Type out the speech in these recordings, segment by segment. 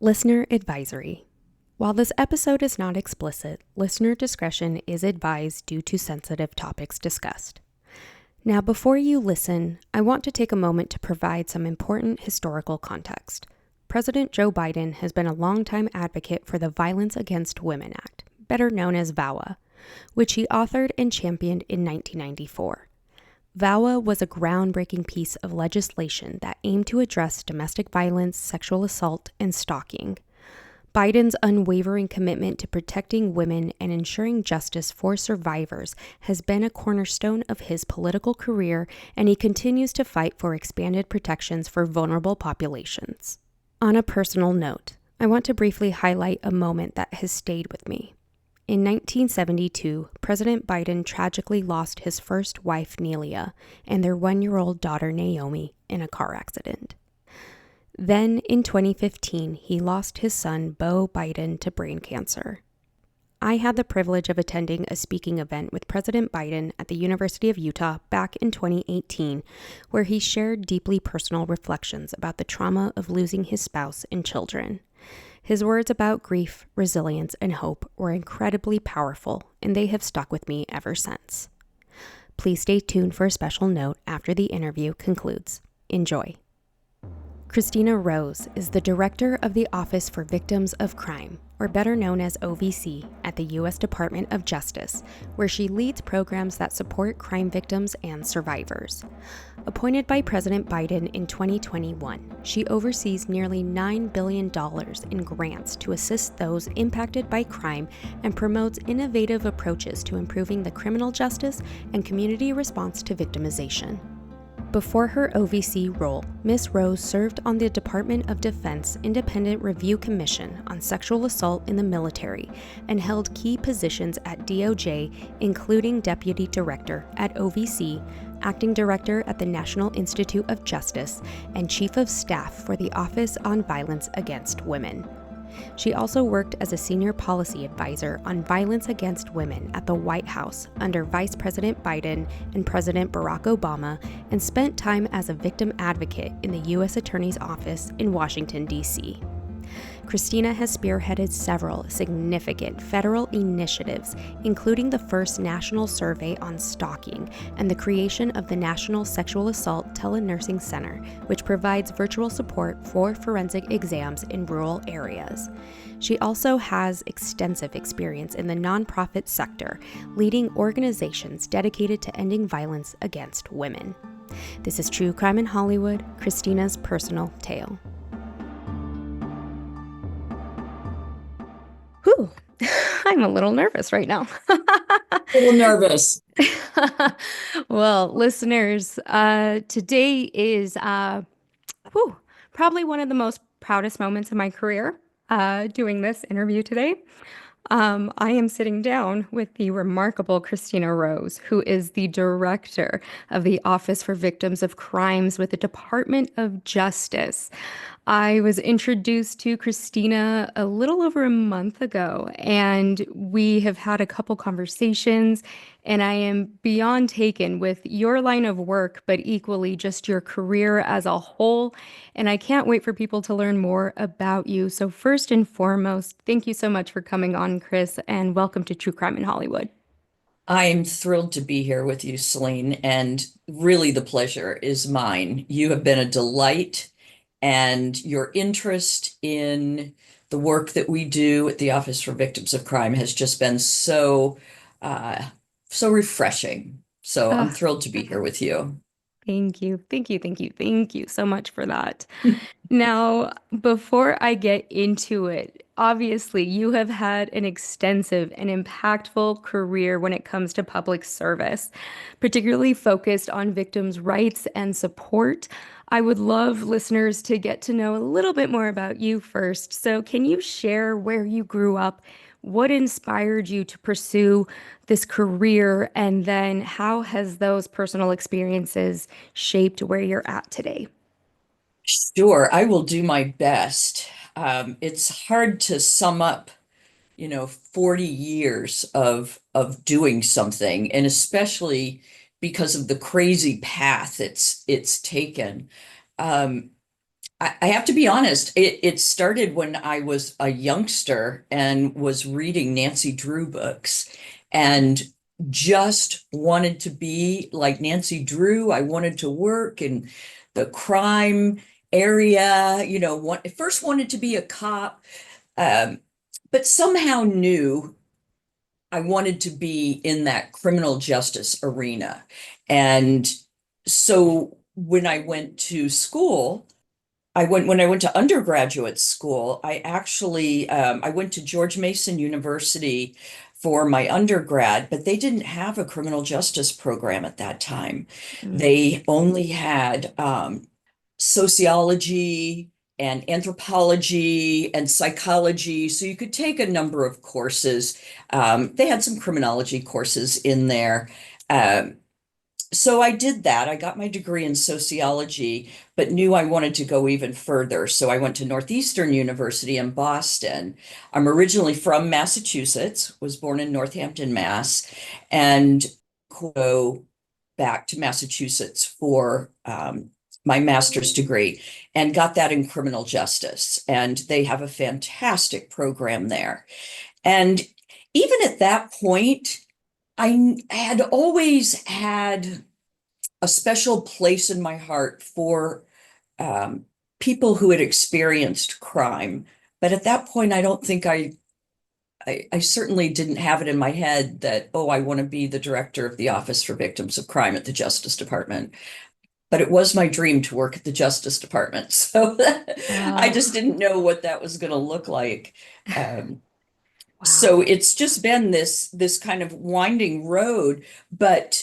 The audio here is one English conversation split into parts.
Listener advisory. While this episode is not explicit, listener discretion is advised due to sensitive topics discussed. Now, before you listen, I want to take a moment to provide some important historical context. President Joe Biden has been a longtime advocate for the Violence Against Women Act, better known as VAWA, which he authored and championed in 1994. VAWA was a groundbreaking piece of legislation that aimed to address domestic violence, sexual assault, and stalking. Biden's unwavering commitment to protecting women and ensuring justice for survivors has been a cornerstone of his political career, and he continues to fight for expanded protections for vulnerable populations. On a personal note, I want to briefly highlight a moment that has stayed with me. In 1972, President Biden tragically lost his first wife, Nelia, and their 1-year-old daughter, Naomi, in a car accident. Then, in 2015, he lost his son, Beau Biden, to brain cancer. I had the privilege of attending a speaking event with President Biden at the University of Utah back in 2018, where he shared deeply personal reflections about the trauma of losing his spouse and children. His words about grief, resilience, and hope were incredibly powerful, and they have stuck with me ever since. Please stay tuned for a special note after the interview concludes. Enjoy. Kristina Rose is the director of the Office for Victims of Crime, or better known as OVC, at the U.S. Department of Justice, where she leads programs that support crime victims and survivors. Appointed by President Biden in 2021, she oversees nearly $9 billion in grants to assist those impacted by crime and promotes innovative approaches to improving the criminal justice and community response to victimization. Before her OVC role, Ms. Rose served on the Department of Defense Independent Review Commission on Sexual Assault in the Military and held key positions at DOJ, including Deputy Director at OVC, Acting Director at the National Institute of Justice, and Chief of Staff for the Office on Violence Against Women. She also worked as a senior policy advisor on violence against women at the White House under Vice President Biden and President Barack Obama, and spent time as a victim advocate in the U.S. Attorney's Office in Washington, D.C. Kristina has spearheaded several significant federal initiatives, including the first national survey on stalking and the creation of the National Sexual Assault Telenursing Center, which provides virtual support for forensic exams in rural areas. She also has extensive experience in the nonprofit sector, leading organizations dedicated to ending violence against women. This is True Crime in Hollywood, Kristina's personal tale. Whew, I'm a little nervous right now. A little nervous. Well, listeners, today is probably one of the most proudest moments of my career, doing this interview today. I am sitting down with the remarkable Kristina Rose, who is the director of the Office for Victims of Crimes with the Department of Justice. I was introduced to Kristina a little over a month ago, and we have had a couple conversations, and I am beyond taken with your line of work, but equally just your career as a whole. And I can't wait for people to learn more about you. So first and foremost, thank you so much for coming on, Kris, and welcome to True Crime in Hollywood. I am thrilled to be here with you, Celene, and really the pleasure is mine. You have been a delight, and your interest in the work that we do at the Office for Victims of Crime has just been so refreshing. So I'm thrilled to be here with you. Thank you. Thank you. Thank you. Thank you so much for that. Now, before I get into it, obviously you have had an extensive and impactful career when it comes to public service, particularly focused on victims' rights and support. I would love listeners to get to know a little bit more about you first. So, can you share where you grew up? What inspired you to pursue this career? And then how has those personal experiences shaped where you're at today? Sure, I will do my best. It's hard to sum up, 40 years of doing something, and especially because of the crazy path it's taken. Um, I have to be honest, it started when I was a youngster and was reading Nancy Drew books and just wanted to be like Nancy Drew. I wanted to work in the crime area, first wanted to be a cop, um, but somehow knew I wanted to be in that criminal justice arena. And so when I went to school, when I went to undergraduate school, I went to George Mason University for my undergrad, but they didn't have a criminal justice program at that time. Mm. They only had sociology and anthropology and psychology. So you could take a number of courses. They had some criminology courses in there. Um, so I did that. I got my degree in sociology, but knew I wanted to go even further. So I went to Northeastern University in Boston. I'm originally from Massachusetts, was born in Northampton, Mass, and go back to Massachusetts for my master's degree and got that in criminal justice. And they have a fantastic program there. And even at that point, I had always had a special place in my heart for um, people who had experienced crime. But at that point, I don't think I certainly didn't have it in my head that, oh, I want to be the director of the Office for Victims of Crime at the Justice Department. But it was my dream to work at the Justice Department. So I Oh, just didn't know what that was going to look like. Um, so wow. it's just been this kind of winding road, but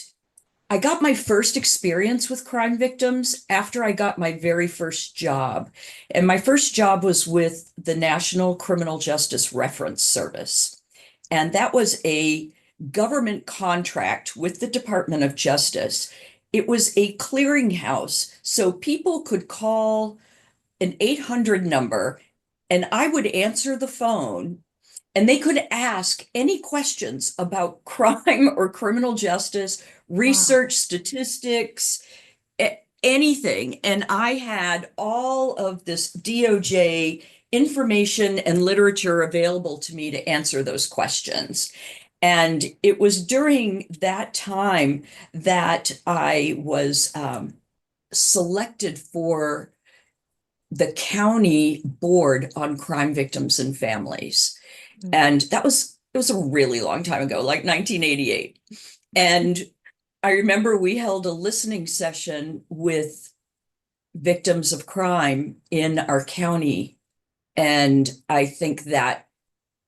I got my first experience with crime victims after I got my very first job. And my first job was with the National Criminal Justice Reference Service. And that was a government contract with the Department of Justice. It was a clearinghouse, so people could call an 800 number and I would answer the phone and they could ask any questions about crime or criminal justice, Wow. research, statistics, anything. And I had all of this DOJ information and literature available to me to answer those questions. And it was during that time that I was selected for the county board on crime victims and families. Mm. And it was a really long time ago, like 1988. And I remember we held a listening session with victims of crime in our county. And I think that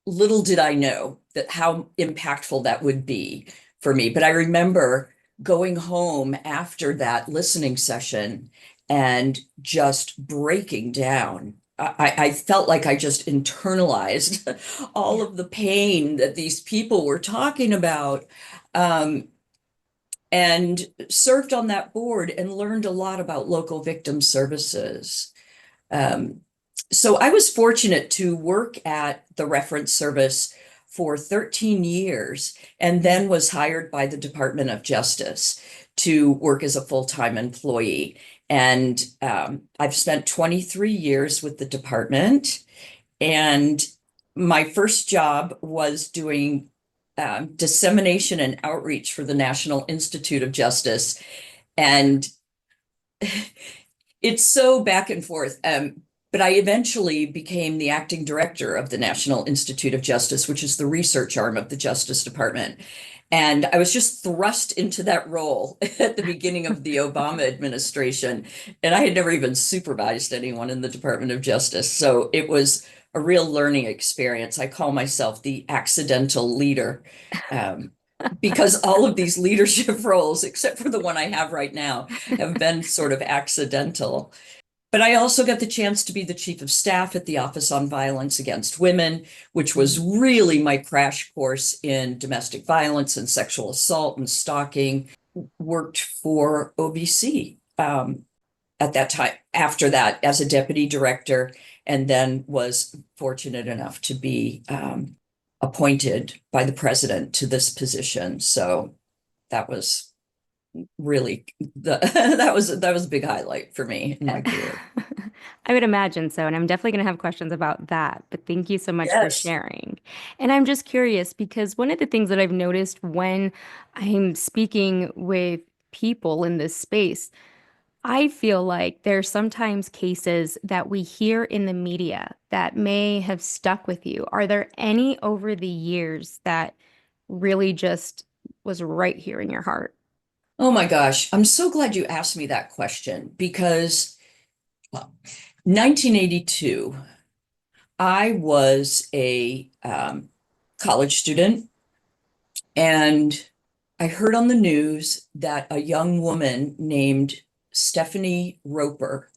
little did I know that how impactful that would be for me. But I remember going home after that listening session and just breaking down. I felt like I just internalized all Yeah. of the pain that these people were talking about. Um, and served on that board and learned a lot about local victim services. Um, so I was fortunate to work at the reference service for 13 years and Mm. then was hired by the Department of Justice to work as a full-time employee. And I've spent 23 years with the department. And my first job was doing dissemination and outreach for the National Institute of Justice. And it's so back and forth. But I eventually became the acting director of the National Institute of Justice, which is the research arm of the Justice Department. And I was just thrust into that role at the beginning of the Obama administration. And I had never even supervised anyone in the Department of Justice. So it was a real learning experience. I call myself the accidental leader. Um, because all of these leadership roles, except for the one I have right now, have been sort of accidental. But I also got the chance to be the chief of staff at the Office on Violence Against Women, which was Mm. really my crash course in domestic violence and sexual assault and stalking. Worked for OVC at that time, after that, as a deputy director, and then was fortunate enough to be appointed by the president to this position. So that was really that was a big highlight for me in my career. I would imagine so, and I'm definitely going to have questions about that, but thank you so much for Yes. sharing. And I'm just curious because one of the things that I've noticed when I'm speaking with people in this space, I feel like there's sometimes cases that we hear in the media that may have stuck with you. Are there any over the years that really just was right here in your heart? Oh my gosh, I'm so glad you asked me that question because well, 1982, I was a college student, and I heard on the news that a young woman named Stephanie Roper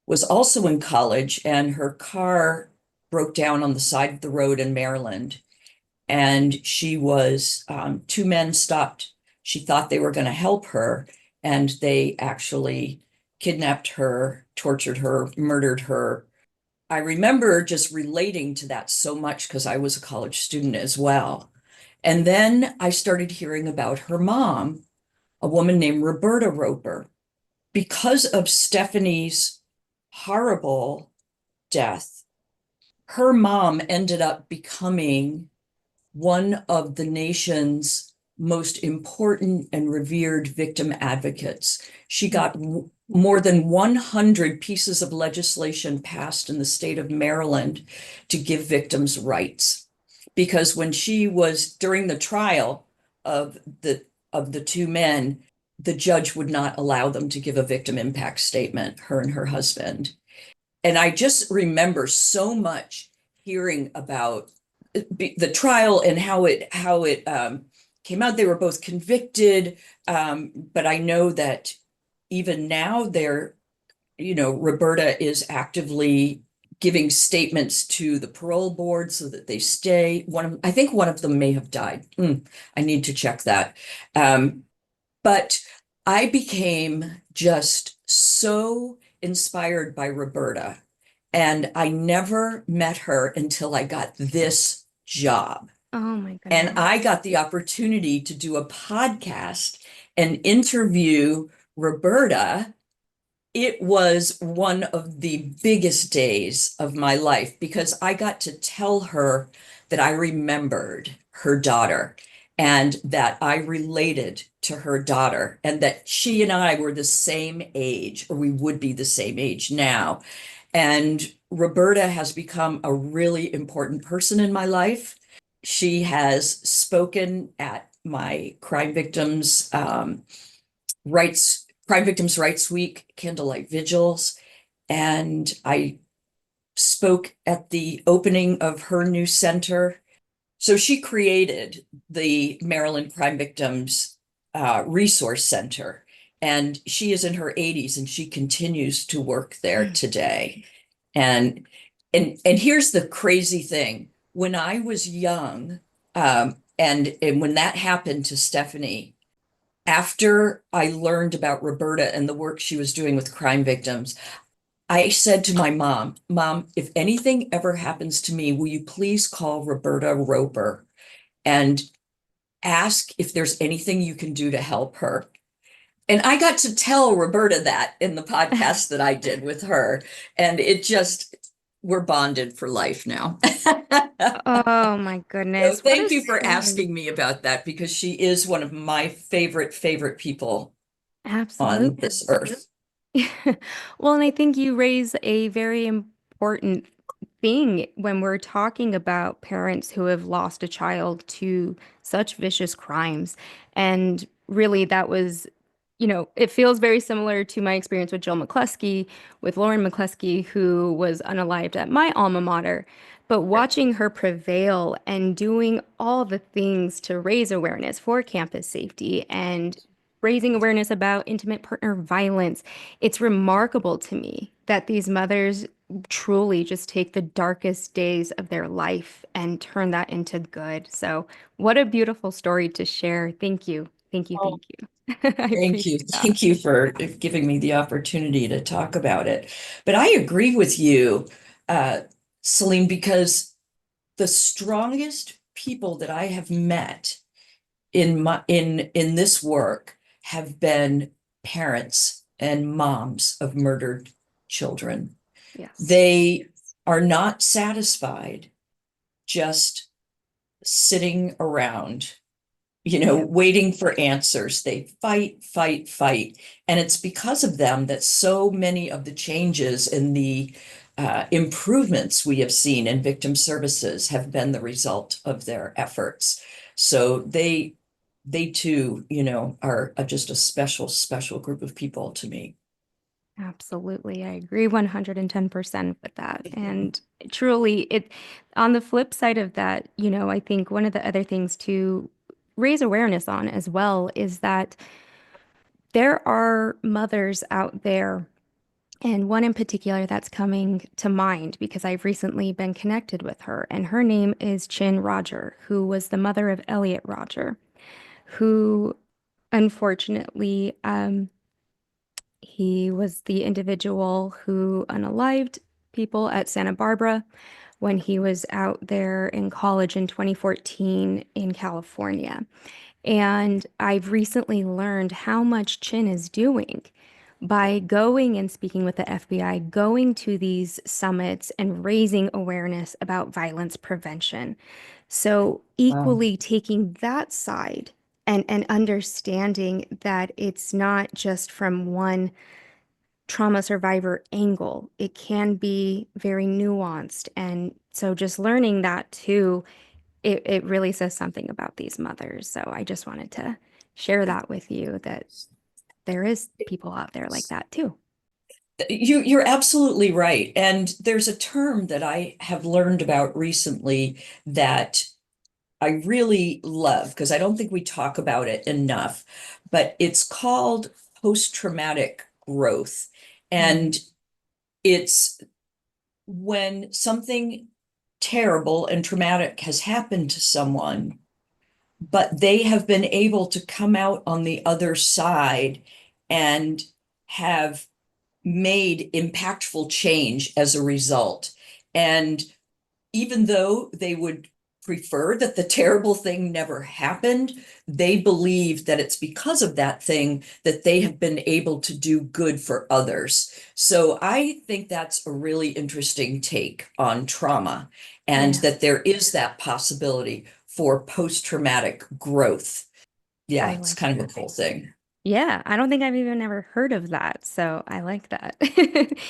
was also in college, and her car broke down on the side of the road in Maryland. And she was, two men stopped. She thought they were going to help her, and they actually kidnapped her, tortured her, murdered her. I remember just relating to that so much because I was a college student as well. And then I started hearing about her mom, a woman named Roberta Roper. Because of Stephanie's horrible death, her mom ended up becoming one of the nation's most important and revered victim advocates. She got more than 100 pieces of legislation passed in the state of Maryland to give victims rights. Because when she was during the trial of the two men, the judge would not allow them to give a victim impact statement, her and her husband. And I just remember so much hearing about the trial and how it came out. They were both convicted, but I know that even now Roberta is actively giving statements to the parole board so that they stay. I think one of them may have died. I need to check that. But I became just so inspired by Roberta, and I never met her until I got this job. Oh my And goodness. I got the opportunity to do a podcast and interview Roberta. It was one of the biggest days of my life because I got to tell her that I remembered her daughter and that I related to her daughter and that she and I were the same age, or we would be the same age now. And Roberta has become a really important person in my life. She has spoken at my Crime Victims Rights Week candlelight vigils, and I spoke at the opening of her new center. So she created the Maryland Crime Victims Resource Center, and she is in her 80s and she continues to work there today. And and here's the crazy thing. When I was young, and when that happened to Stephanie, after I learned about Roberta and the work she was doing with crime victims, I said to my mom, Mom, if anything ever happens to me, will you please call Roberta Roper and ask if there's anything you can do to help her? And I got to tell Roberta that in the podcast that I did with her. And we're bonded for life now. Oh my So goodness. What a thank you for story. asking me about that because she is one of my favorite people on Absolutely. this earth. Well, and I think you raise a very important thing when we're talking about parents who have lost a child to such vicious crimes. And really, that was, it feels very similar to my experience with Jill McCluskey, with Lauren McCluskey, who was unalived at my alma mater. But watching her prevail and doing all the things to raise awareness for campus safety and raising awareness about intimate partner violence, it's remarkable to me that these mothers truly just take the darkest days of their life and turn that into good. So, what a beautiful story to share. Thank you. Thank you. Oh, Thank you. I thank you. appreciate that. Thank you for giving me the opportunity to talk about it. But I agree with you, uh, Celene, because the strongest people that I have met in this work have been parents and moms of murdered children. Yes. They are not satisfied just sitting around, Yep. waiting for answers. They fight, fight, fight. And it's because of them that so many of the changes in the improvements we have seen in victim services have been the result of their efforts. So they too, are just a special, special group of people to me. Absolutely. I agree 110% with that. And truly, on the flip side of that, I think one of the other things to raise awareness on as well is that there are mothers out there, and one in particular that's coming to mind because I've recently been connected with her, and her name is Chin Roger, who was the mother of Elliot Roger, who unfortunately, he was the individual who unalived people at Santa Barbara when he was out there in college in 2014 in California. And I've recently learned how much Chin is doing by going and speaking with the FBI, going to these summits and raising awareness about violence prevention. So, Wow. equally taking that side and understanding that it's not just from one trauma survivor angle. It can be very nuanced. And so just learning that too, it really says something about these mothers. So I just wanted to share that with you that there is people out there like that too. You're absolutely right. And there's a term that I have learned about recently that I really love because I don't think we talk about it enough, but it's called post-traumatic growth. Mm. And it's when something terrible and traumatic has happened to someone, but they have been able to come out on the other side and have made impactful change as a result. And even though they would prefer that the terrible thing never happened, they believe that it's because of that thing that they have been able to do good for others. So I think that's a really interesting take on trauma, and Yeah, that there is that possibility for post-traumatic growth. I Yeah, it's like kind of that. a cool thing. Yeah, I don't think I've even ever heard of that. So I like that. Thank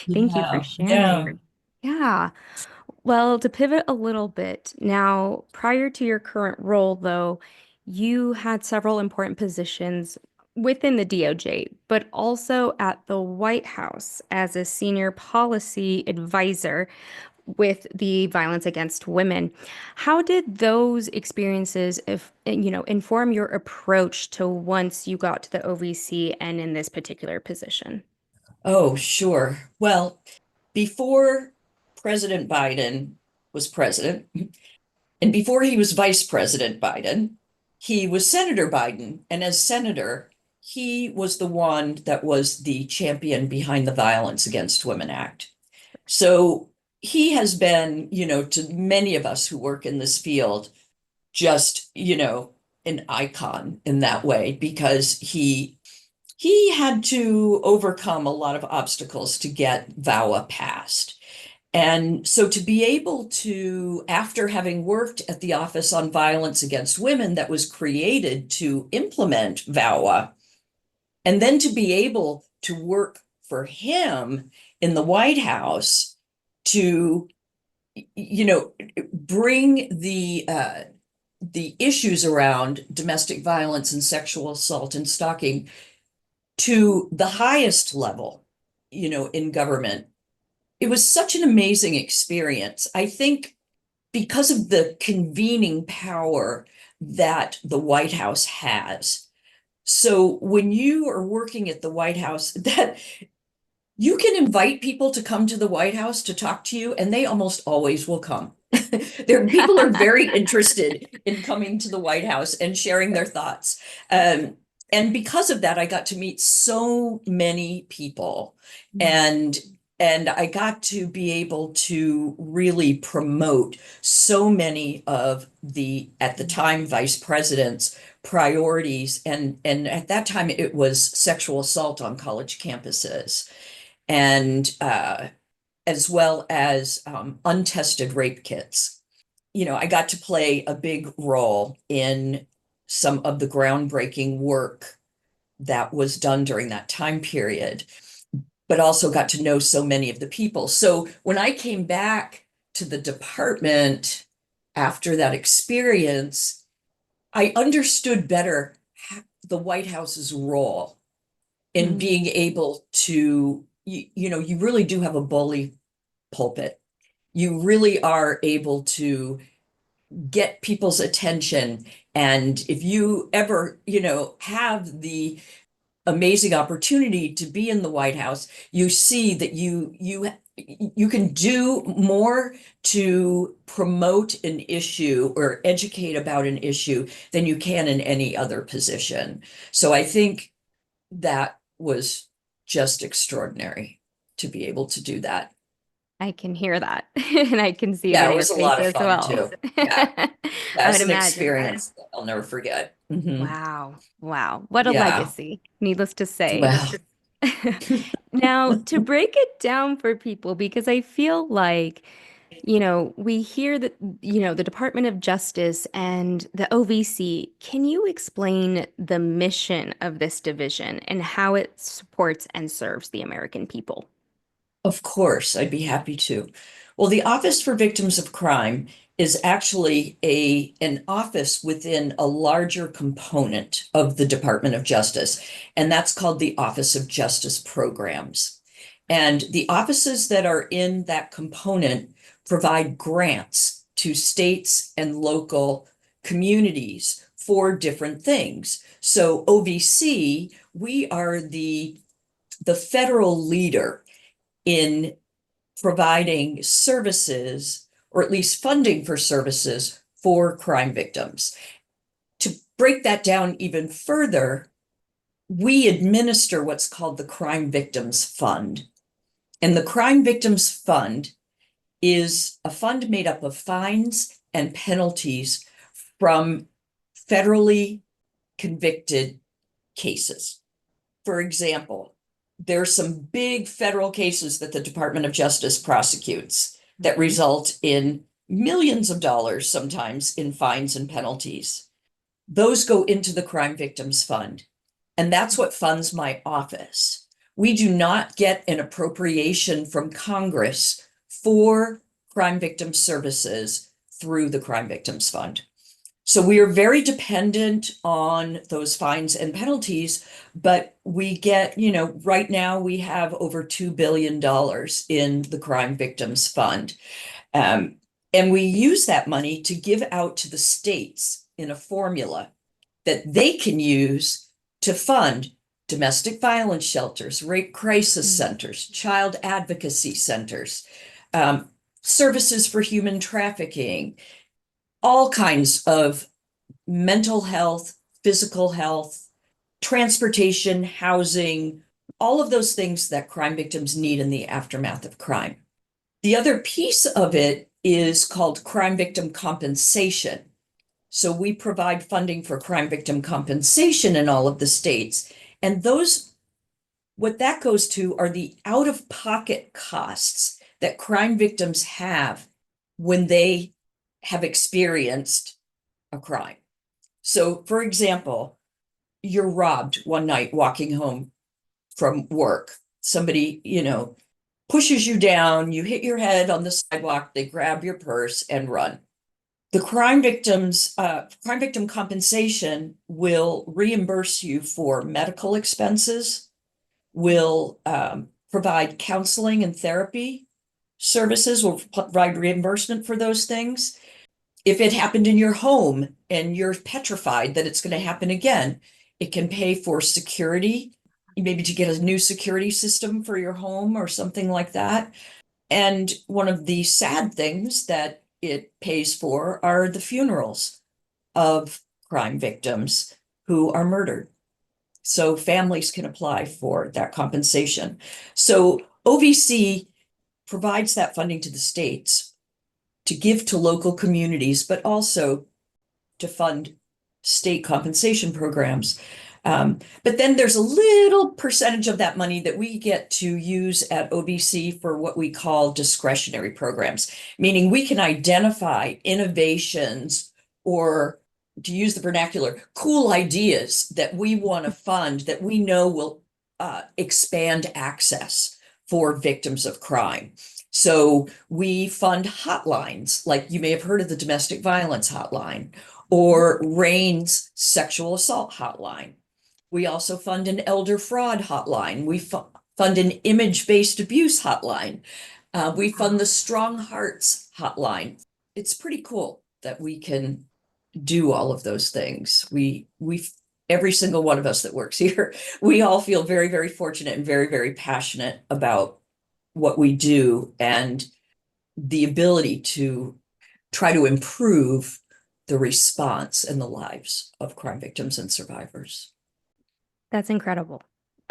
you for Yeah, yeah. sharing. Yeah. Well, to pivot a little bit, now, prior to your current role, though, you had several important positions within the DOJ, but also at the White House as a senior policy advisor with the violence against women. How did those experiences, if inform your approach to once you got to the OVC and in this particular position? Oh, sure. Well, before President Biden was president, and before he was Vice President Biden, he was Senator Biden. And as senator, he was the one that was the champion behind the Violence Against Women Act. So he has been, to many of us who work in this field, just, an icon in that way because he had to overcome a lot of obstacles to get VAWA passed. And so to be able to, after having worked at the Office on Violence Against Women that was created to implement VAWA, and then to be able to work for him in the White House to, bring the issues around domestic violence and sexual assault and stalking to the highest level, in government. It was such an amazing experience. I think because of the convening power that the White House has. So when you are working at the White House, that you can invite people to come to the White House to talk to you, and they almost always will come. People are very interested in coming to the White House and sharing their thoughts. Um, and because of that, I got to meet so many people, and I got to be able to really promote so many of the, at the time, vice president's priorities. And at that time, it was sexual assault on college campuses, and as well as untested rape kits. I got to play a big role in some of the groundbreaking work that was done during that time period, but also got to know so many of the people. So when I came back to the department after that experience, I understood better the White House's role in Mm. being able to, you really do have a bully pulpit. You really are able to get people's attention. And if you ever, have the amazing opportunity to be in the White House, you see that you can do more to promote an issue or educate about an issue than you can in any other position. So I think that was just extraordinary to be able to do that. I can hear that, and I can see it Yeah, in it your was a face lot of as fun well. too. Yeah, I that's would an imagine. experience that I'll never forget. Wow. Wow. What a Yeah. legacy, needless to say. Well, Now, to break it down for people, because I feel like, we hear that, the Department of Justice and the OVC. Can you explain the mission of this division and how it supports and serves the American people? of course, I'd be happy to. Well, the Office for Victims of Crime is actually an office within a larger component of the Department of Justice, and that's called the Office of Justice Programs. And the offices that are in that component provide grants to states and local communities for different things. So OVC, we are the federal leader in providing services, or at least funding for services for crime victims. To break that down even further, we administer what's called the Crime Victims Fund. And the Crime Victims Fund is a fund made up of fines and penalties from federally convicted cases. For example, there's some big federal cases that the Department of Justice prosecutes that Mhm. result in millions of dollars sometimes in fines and penalties. Those go into the Crime Victims Fund, and that's what funds my office. We do not get an appropriation from Congress for crime victim services through the Crime Victims Fund. So we are very dependent on those fines and penalties, but we get, right now we have over $2 billion in the Crime Victims Fund. Um, and we use that money to give out to the states in a formula that they can use to fund domestic violence shelters, rape crisis Mm. centers, child advocacy centers, um, services for human trafficking, all kinds of mental health, physical health, transportation, housing, all of those things that crime victims need in the aftermath of crime. The other piece of it is called crime victim compensation. So we provide funding for crime victim compensation in all of the states. And what that goes to are the out-of-pocket costs that crime victims have when they have experienced a crime. So, for example, you're robbed one night walking home from work. Somebody, pushes you down, you hit your head on the sidewalk, they grab your purse and run. The crime victim compensation will reimburse you for medical expenses, will provide counseling and therapy services, will provide reimbursement for those things. If it happened in your home and you're petrified that it's going to happen again, it can pay for security, maybe to get a new security system for your home or something like that. And one of the sad things that it pays for are the funerals of crime victims who are murdered. So families can apply for that compensation. So OVC provides that funding to the states to give to local communities, but also to fund state compensation programs. But then there's a little percentage of that money that we get to use at OBC for what we call discretionary programs, meaning we can identify innovations or, to use the vernacular, cool ideas that we want to fund that we know will expand access for victims of crime. So we fund hotlines, like you may have heard of the domestic violence hotline or RAIN's sexual assault hotline. We also fund an elder fraud hotline. We fund an image-based abuse hotline. We fund the Strong Hearts hotline. It's pretty cool that we can do all of those things. Every single one of us that works here, we all feel very, very fortunate and very, very passionate about what we do and the ability to try to improve the response and the lives of crime victims and survivors. That's incredible.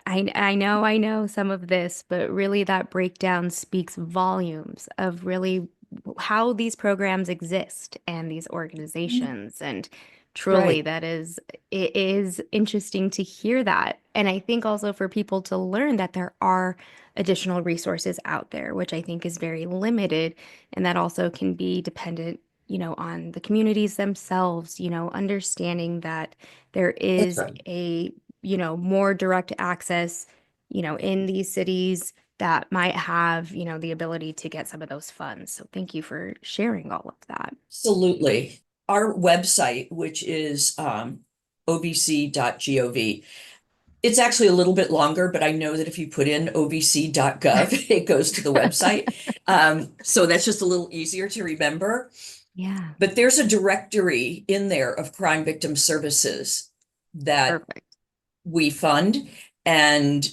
I know some of this, but really that breakdown speaks volumes of really how these programs exist and these organizations. And truly Right. it is interesting to hear that. And I think also for people to learn that there are additional resources out there, which I think is very limited, and that also can be dependent, on the communities themselves, understanding that there That's is right. more direct access, in these cities that might have, the ability to get some of those funds. So thank you for sharing all of that. Absolutely. Our website, which is obc.gov, it's actually a little bit longer, but I know that if you put in obc.gov, it goes to the website. So that's just a little easier to remember. Yeah, But there's a directory in there of crime victim services that perfect. we fund and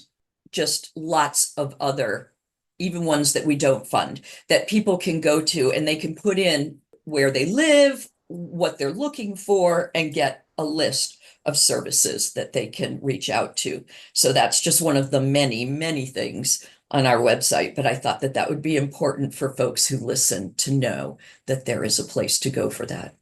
just lots of other, even ones that we don't fund, that people can go to and they can put in where they live, what they're looking for, and get a list of services that they can reach out to. So that's just one of the many, many things on our website. But I thought that that would be important for folks who listen to know that there is a place to go for that.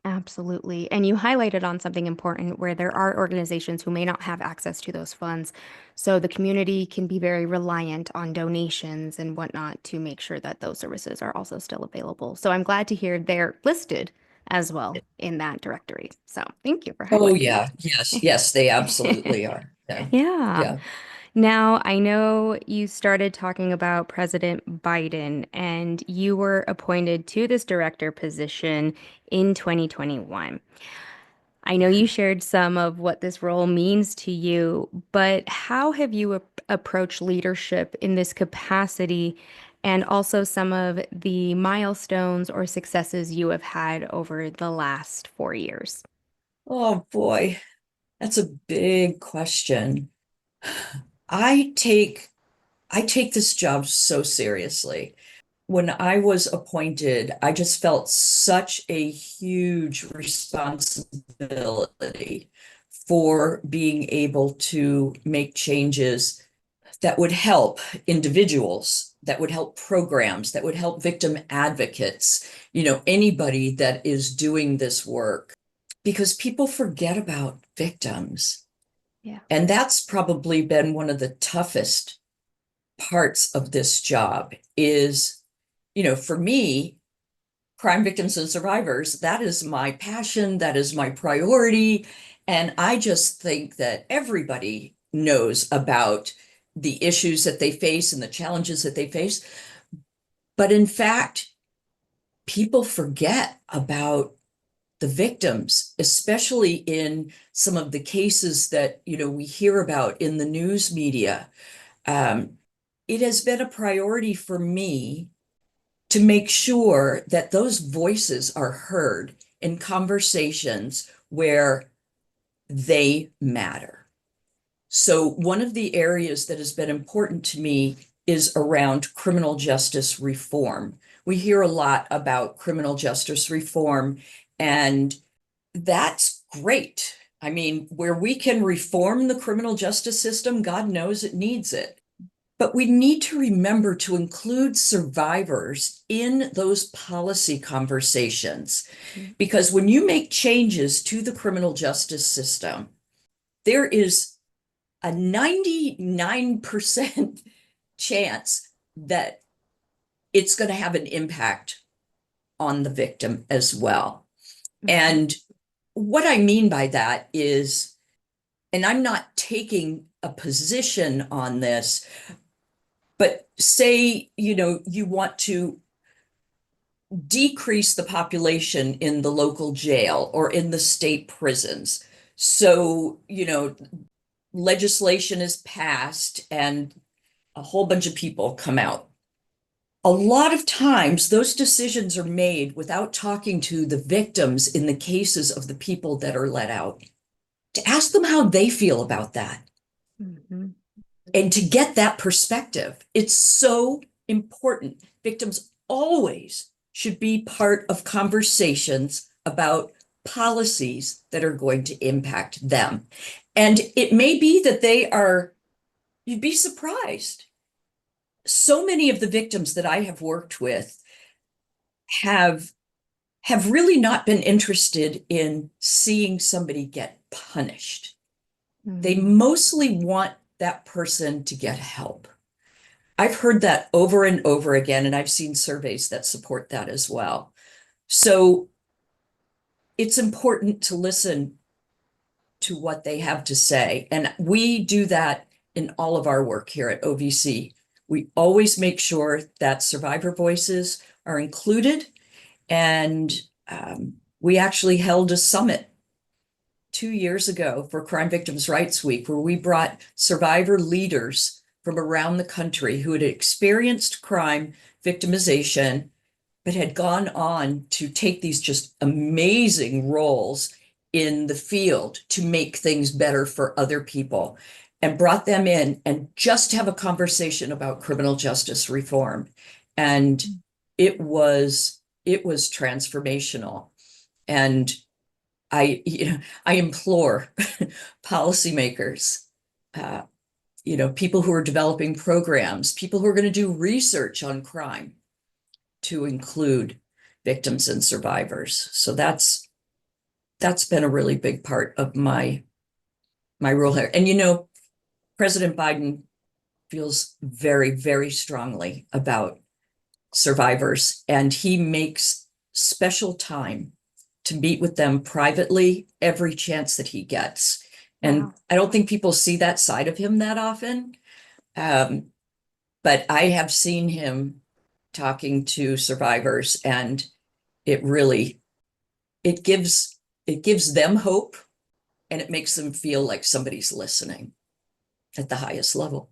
Absolutely. And you highlighted on something important where there are organizations who may not have access to those funds. So the community can be very reliant on donations and whatnot to make sure that those services are also still available. So I'm glad to hear they're listed as well in that directory. So thank you for Oh, highlighting yeah. Yes. Yes, they that. absolutely are. Yeah. Yeah. Yeah. Now, I know you started talking about President Biden, and you were appointed to this director position in 2021. I know you shared some of what this role means to you, but how have you approached leadership in this capacity and also some of the milestones or successes you have had over the last 4 years? Oh boy, that's a big question. I take I take this job so seriously. When I was appointed, I just felt such a huge responsibility for being able to make changes that would help individuals, that would help programs, that would help victim advocates, anybody that is doing this work, because people forget about victims. Yeah. And that's probably been one of the toughest parts of this job is, for me, crime victims and survivors, that is my passion, that is my priority. And I just think that everybody knows about the issues that they face and the challenges that they face. But in fact, people forget about the victims, especially in some of the cases that, we hear about in the news media. Um, it has been a priority for me to make sure that those voices are heard in conversations where they matter. So, one of the areas that has been important to me is around criminal justice reform. We hear a lot about criminal justice reform, and that's great. I mean, where we can reform the criminal justice system, God knows it needs it. But we need to remember to include survivors in those policy conversations. Mm. Because when you make changes to the criminal justice system, there is a 99% chance that it's going to have an impact on the victim as well. Mhm. And what I mean by that is, and I'm not taking a position on this, but say, you want to decrease the population in the local jail or in the state prisons. So, legislation is passed and a whole bunch of people come out. A lot of times, those decisions are made without talking to the victims in the cases of the people that are let out, to ask them how they feel about that Mhm. and to get that perspective. It's so important. Victims always should be part of conversations about policies that are going to impact them. And it may be that you'd be surprised. So many of the victims that I have worked with have really not been interested in seeing somebody get punished. They Mhm. mostly want that person to get help. I've heard that over and over again, and I've seen surveys that support that as well. So it's important to listen to what they have to say. And we do that in all of our work here at OVC. We always make sure that survivor voices are included. And we actually held a summit 2 years ago for Crime Victims' Rights Week, where we brought survivor leaders from around the country who had experienced crime victimization, but had gone on to take these just amazing roles in the field to make things better for other people, and brought them in and just have a conversation about criminal justice reform. And it was transformational. And I implore policymakers, uh, people who are developing programs, people who are going to do research on crime, to include victims and survivors. So that's been a really big part of my role here. And President Biden feels very, very strongly about survivors, and he makes special time to meet with them privately every chance that he gets. And Wow. I don't think people see that side of him that often. Um, but I have seen him talking to survivors, and it really it gives it gives them hope, and it makes them feel like somebody's listening at the highest level.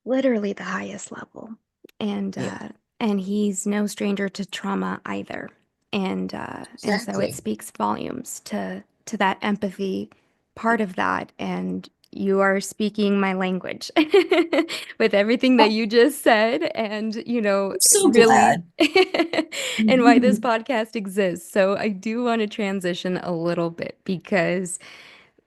Literally the highest level. And Yeah, uh and he's no stranger to trauma either. And so it exactly. speaks volumes to that empathy part of that. And you are speaking my language with everything that Oh, you just said, and I'm so really glad. and why this podcast exists. So I do want to transition a little bit because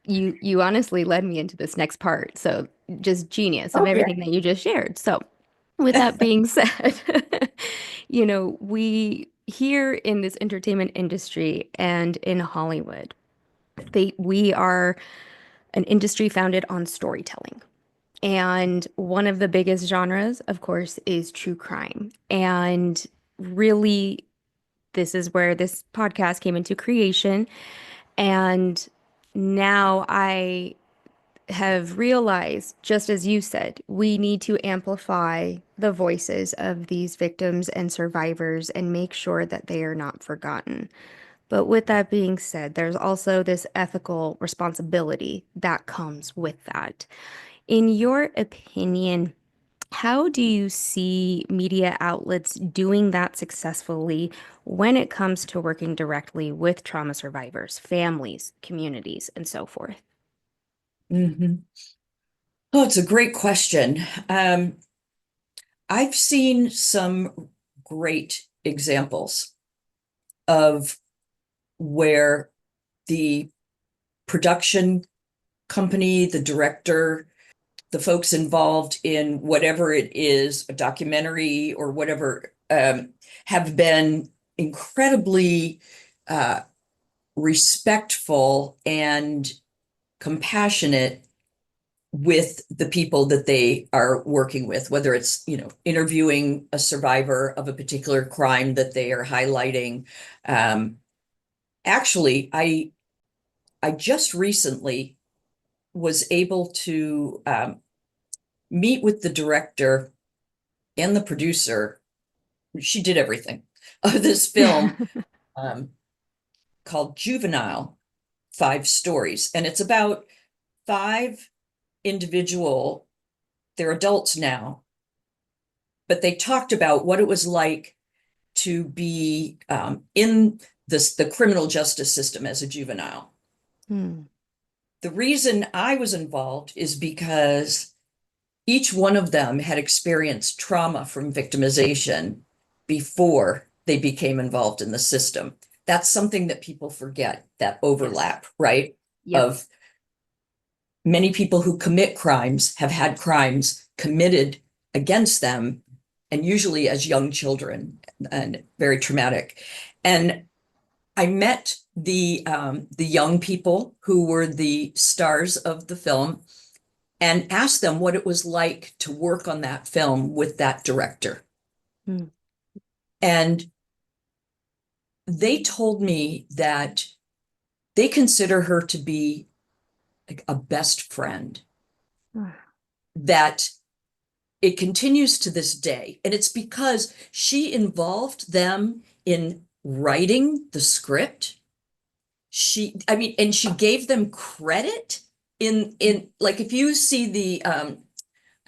you honestly led me into this next part. So just genius of Oh, everything great. that you just shared. So with that being said, we here in this entertainment industry and in Hollywood, we are an industry founded on storytelling. And one of the biggest genres, of course, is true crime. And really, this is where this podcast came into creation. And now I have realized, just as you said, we need to amplify the voices of these victims and survivors and make sure that they are not forgotten. But with that being said, there's also this ethical responsibility that comes with that. In your opinion, how do you see media outlets doing that successfully when it comes to working directly with trauma survivors, families, communities, and so forth? Mhm. Oh, it's a great question. I've seen some great examples of where the production company, the director, the folks involved in whatever it is, a documentary or whatever, have been incredibly uh, respectful and compassionate with the people that they are working with, whether it's, interviewing a survivor of a particular crime that they are highlighting. Actually, I just recently was able to meet with the director and the producer. She did everything of this film, um, called Juvenile: Five Stories. And it's about five individual, they're adults now, but they talked about what it was like to be in the criminal justice system as a juvenile. Hmm. The reason I was involved is because each one of them had experienced trauma from victimization before they became involved in the system. That's something that people forget, that Yes. overlap, right? Yep. Of many people who commit crimes have had crimes committed against them, and usually as young children, and very traumatic. And I met the young people who were the stars of the film and asked them what it was like to work on that film with that director. Hmm. And they told me that they consider her to be like a best friend, Ah. that it continues to this day. And it's because she involved them in writing the script. I mean, and she gave them credit in like, if you see the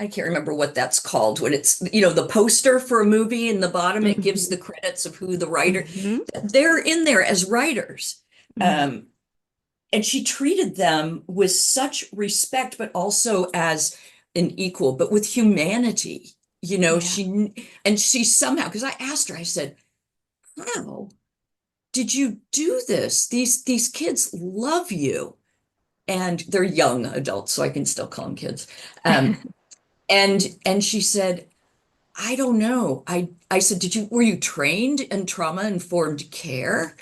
I can't remember what that's called, when it's, the poster for a movie in the bottom, it gives the Mhm. credits of who the writer, Mhm. they're in there as writers. Mm. Um, and she treated them with such respect, but also as an equal, but with humanity. Yeah. She somehow, because I asked her, I said, how did you do this? These kids love you. And they're young adults, so I can still call them kids. Um, and she said, I don't know. I said, were you trained in trauma-informed care,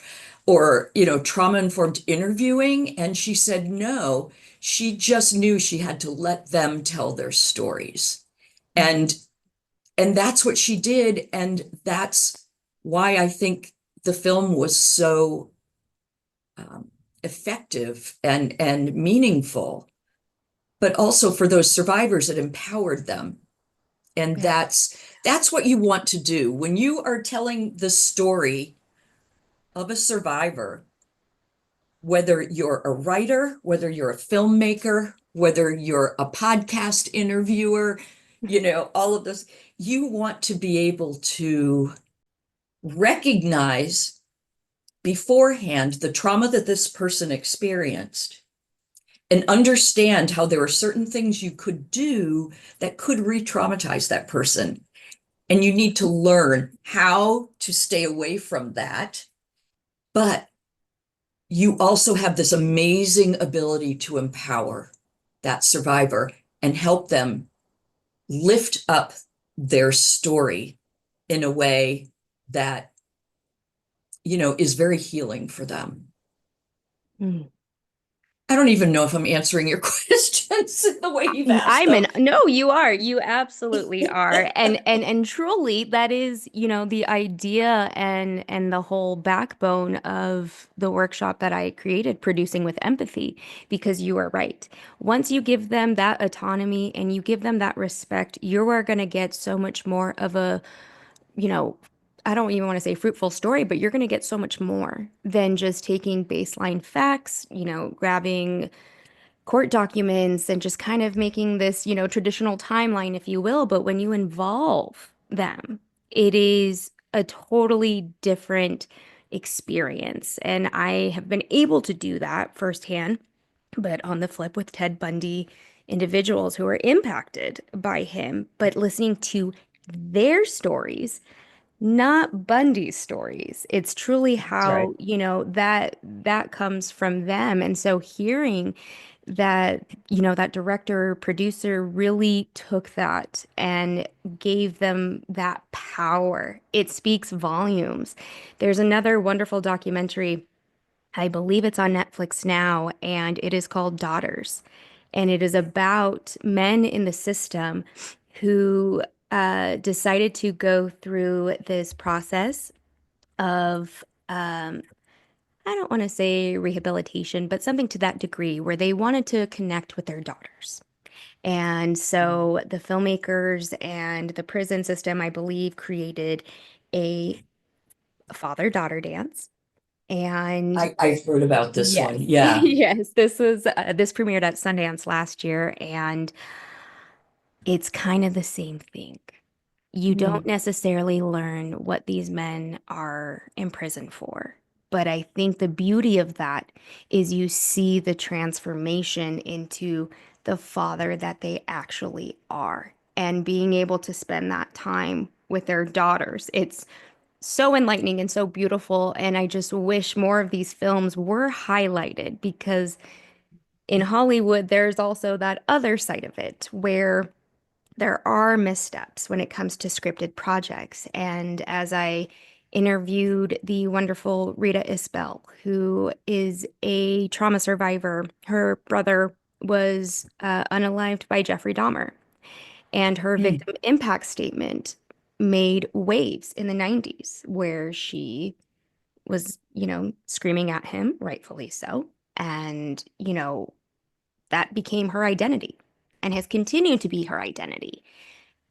or, trauma-informed interviewing? And she said, no, she just knew she had to let them tell their stories. Mm. And that's what she did. And that's why I think the film was so effective and meaningful, but also for those survivors, it empowered them. And Yeah. that's what you want to do when you are telling the story of a survivor, whether you're a writer, whether you're a filmmaker, whether you're a podcast interviewer, all of this. You want to be able to recognize beforehand the trauma that this person experienced and understand how there are certain things you could do that could re-traumatize that person. And you need to learn how to stay away from that. But you also have this amazing ability to empower that survivor and help them lift up their story in a way that, is very healing for them. Mm. I don't even know if I'm answering your questions in the way you've asked I'm them. in. No, you are. You absolutely are. And truly that is, the idea and the whole backbone of the workshop that I created, Producing with Empathy, because you are right. Once you give them that autonomy and you give them that respect, you are going to get so much more of a, you know, I don't even want to say fruitful story, but you're going to get so much more than just taking baseline facts, grabbing court documents and just kind of making this, traditional timeline, if you will. But when you involve them, it is a totally different experience. And I have been able to do that firsthand. But on the flip, with Ted Bundy, individuals who are impacted by him, but listening to their stories not Bundy's stories. It's truly That's right. how, that comes from them. And so hearing that, that director, producer really took that and gave them that power. It speaks volumes. There's another wonderful documentary. I believe it's on Netflix now, and it is called Daughters. And it is about men in the system who decided to go through this process of, I don't want to say rehabilitation, but something to that degree where they wanted to connect with their daughters. And so the filmmakers and the prison system, I believe, created a father-daughter dance. And I've heard about this yes, one. Yeah. yes, this premiered at Sundance last year, and it's kind of the same thing. You don't Mm. necessarily learn what these men are in prison for. But I think the beauty of that is you see the transformation into the father that they actually are and being able to spend that time with their daughters. It's so enlightening and so beautiful. And I just wish more of these films were highlighted because in Hollywood, there's also that other side of it where there are missteps when it comes to scripted projects. And as I interviewed the wonderful Rita Isbell, who is a trauma survivor, her brother was unalived by Jeffrey Dahmer, and her Mm. victim impact statement made waves in the 90s where she was, screaming at him, rightfully so. And, that became her identity and has continued to be her identity.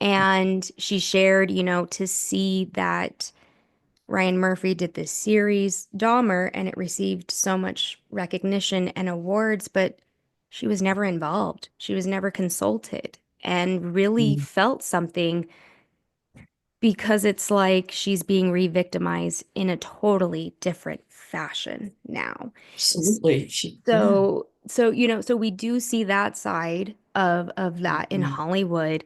And she shared, to see that Ryan Murphy did this series, Dahmer, and it received so much recognition and awards, but she was never involved. She was never consulted and really Mm. felt something because it's like she's being re-victimized in a totally different fashion now. Absolutely. Yeah. So we do see that side of that in Hollywood.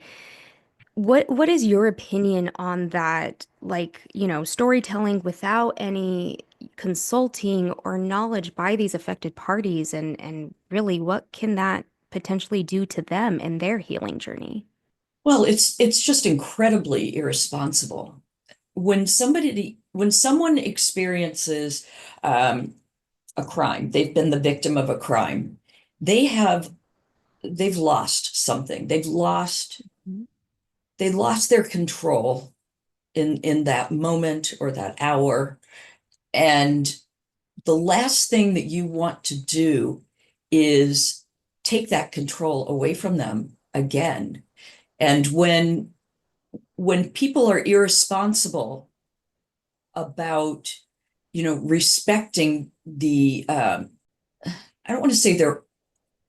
What is your opinion on that, like, storytelling without any consulting or knowledge by these affected parties and really what can that potentially do to them in their healing journey? Well, it's just incredibly irresponsible. When someone experiences um, a crime, they've been the victim of a crime, they have they've lost something. They lost their control in that moment or that hour. And the last thing that you want to do is take that control away from them again. And when people are irresponsible about, respecting I don't want to say they're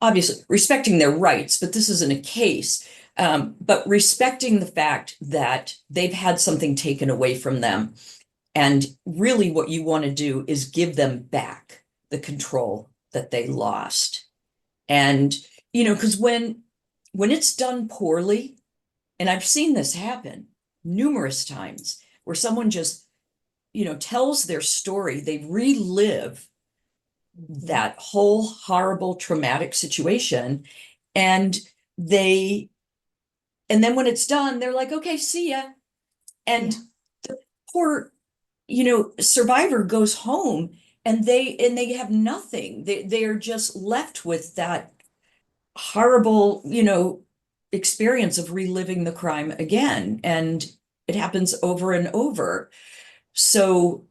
obviously respecting their rights, but this isn't a case. But respecting the fact that they've had something taken away from them. And really, what you want to do is give them back the control that they lost. And, because when it's done poorly, and I've seen this happen numerous times, where someone just, tells their story, they relive Mhm. that whole horrible traumatic situation, and they and then when it's done, they're like, okay, see ya. And Yeah. the poor, survivor goes home, and they have nothing. They are just left with that horrible, experience of reliving the crime again. And it happens over and over. So,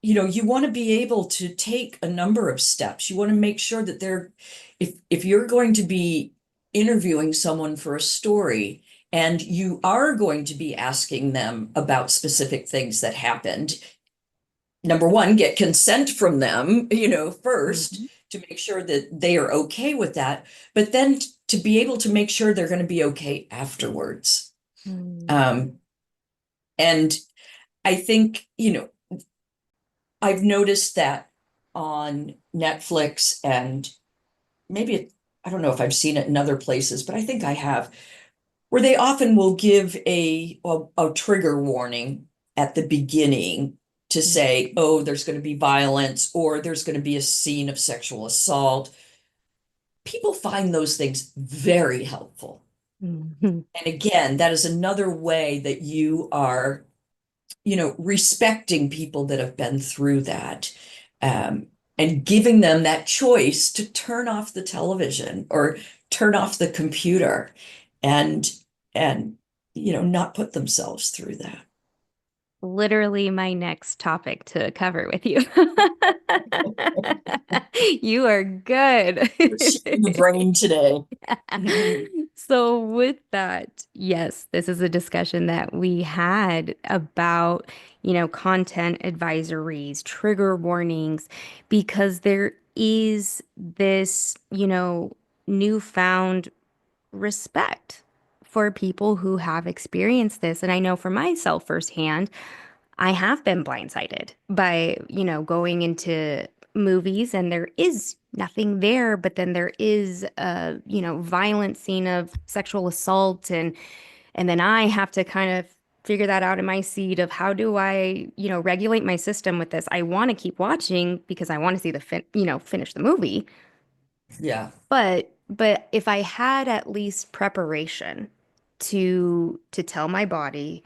you want to be able to take a number of steps. You want to make sure that if you're going to be interviewing someone for a story, and you are going to be asking them about specific things that happened, number one, get consent from them, first, Mhm. to make sure that they are okay with that, but then to be able to make sure they're going to be okay afterwards. Mm. Um, and I think, I've noticed that on Netflix, and I don't know if I've seen it in other places, but I think I have, where they often will give a trigger warning at the beginning to say, oh, there's going to be violence or there's going to be a scene of sexual assault. People find those things very helpful. Mhm. And again, that is another way that you are, respecting people that have been through that, um, and giving them that choice to turn off the television or turn off the computer and and not put themselves through that. Literally my next topic to cover with you. You are good. We're sharing the brain today. So, with that, yes, this is a discussion that we had about, content advisories, trigger warnings, because there is this, newfound respect for people who have experienced this. And I know for myself firsthand, I have been blindsided by, going into movies and there is nothing there, but then there is a, violent scene of sexual assault and then I have to kind of figure that out in my seat of how do I, regulate my system with this. I want to keep watching because I want to see finish the movie. Yeah. But if I had at least preparation to tell my body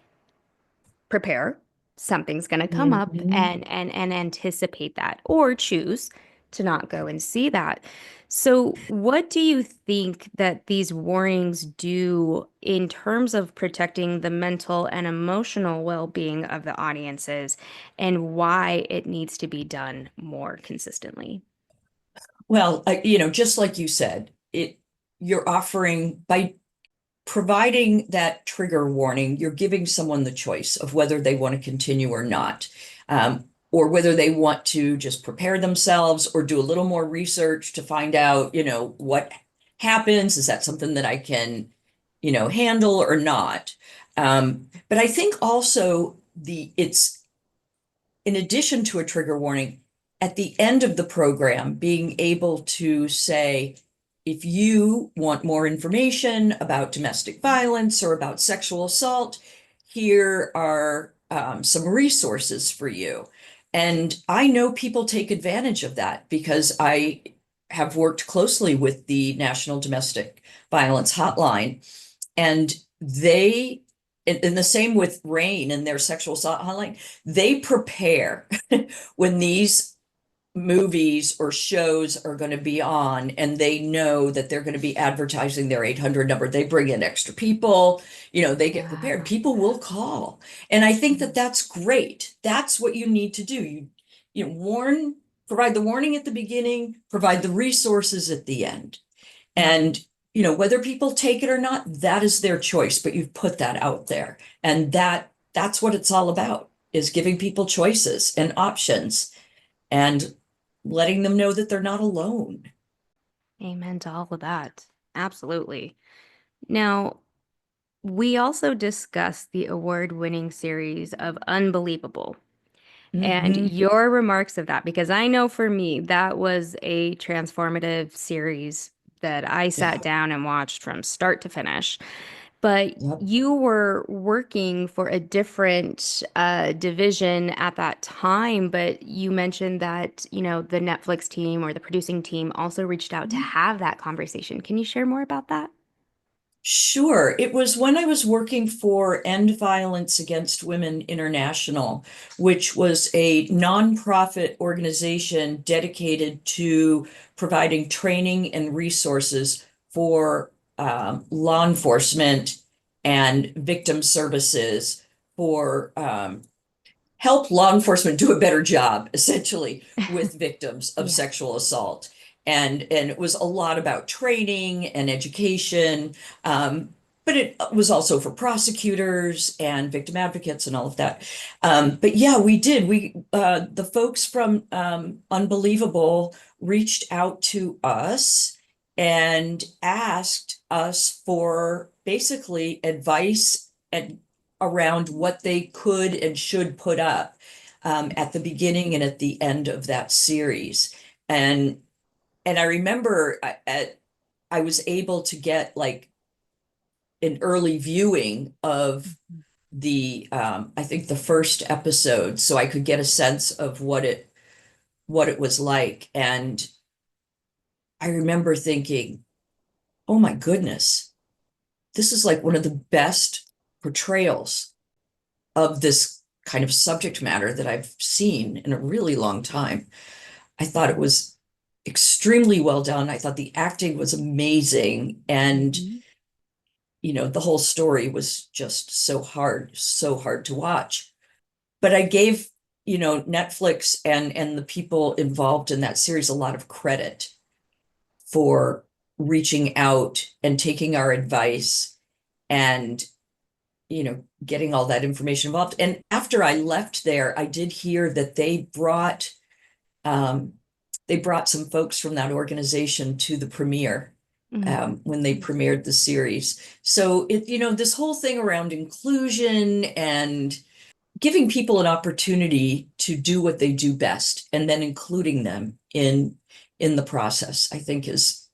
prepare. Something's going to come up Mhm. and anticipate that or choose to not go and see that. So, what do you think that these warnings do in terms of protecting the mental and emotional well-being of the audiences and why it needs to be done more consistently? Well, just like you said, you're offering by providing that trigger warning, you're giving someone the choice of whether they want to continue or not, or whether they want to just prepare themselves or do a little more research to find out, what happens. Is that something that I can, handle or not? But I think also it's in addition to a trigger warning, at the end of the program, being able to say, if you want more information about domestic violence or about sexual assault, here are some resources for you. And I know people take advantage of that because I have worked closely with the National Domestic Violence Hotline, and they, and the same with Rain and their sexual assault hotline, they prepare when these movies or shows are going to be on and they know that they're going to be advertising their 800 number. They bring in extra people, they get prepared. Wow. People will call. And I think that that's great. That's what you need to do. Warn, provide the warning at the beginning, provide the resources at the end. And, whether people take it or not, that is their choice, but you've put that out there. And that's what it's all about, is giving people choices and options and letting them know that they're not alone. Amen to all of that. Absolutely. Now, we also discussed the award-winning series of Unbelievable and Hmm. your remarks of that, because I know for me, that was a transformative series that I sat Yeah. down and watched from start to finish. But Yep. you were working for a different division at that time, but you mentioned that, the Netflix team or the producing team also reached out to have that conversation. Can you share more about that? Sure. It was when I was working for End Violence Against Women International, which was a nonprofit organization dedicated to providing training and resources for law enforcement and victim services for help law enforcement do a better job, essentially, with victims of Yeah. sexual assault. And it was a lot about training and education, but it was also for prosecutors and victim advocates and all of that. But yeah, we did. The folks from Unbelievable reached out to us and asked us for basically advice and around what they could and should put up at the beginning and at the end of that series. And I remember I was able to get like an early viewing of I think the first episode so I could get a sense of what it was like. And I remember thinking, oh my goodness, this is like one of the best portrayals of this kind of subject matter that I've seen in a really long time. I thought it was extremely well done. I thought the acting was amazing. And, Mhm. the whole story was just so hard to watch. But I gave, Netflix and the people involved in that series a lot of credit for reaching out and taking our advice and getting all that information involved. And after I left there, I did hear that um, they brought some folks from that organization to the premiere Mhm. when they premiered the series. So this whole thing around inclusion and giving people an opportunity to do what they do best and then including them in the process, I think is,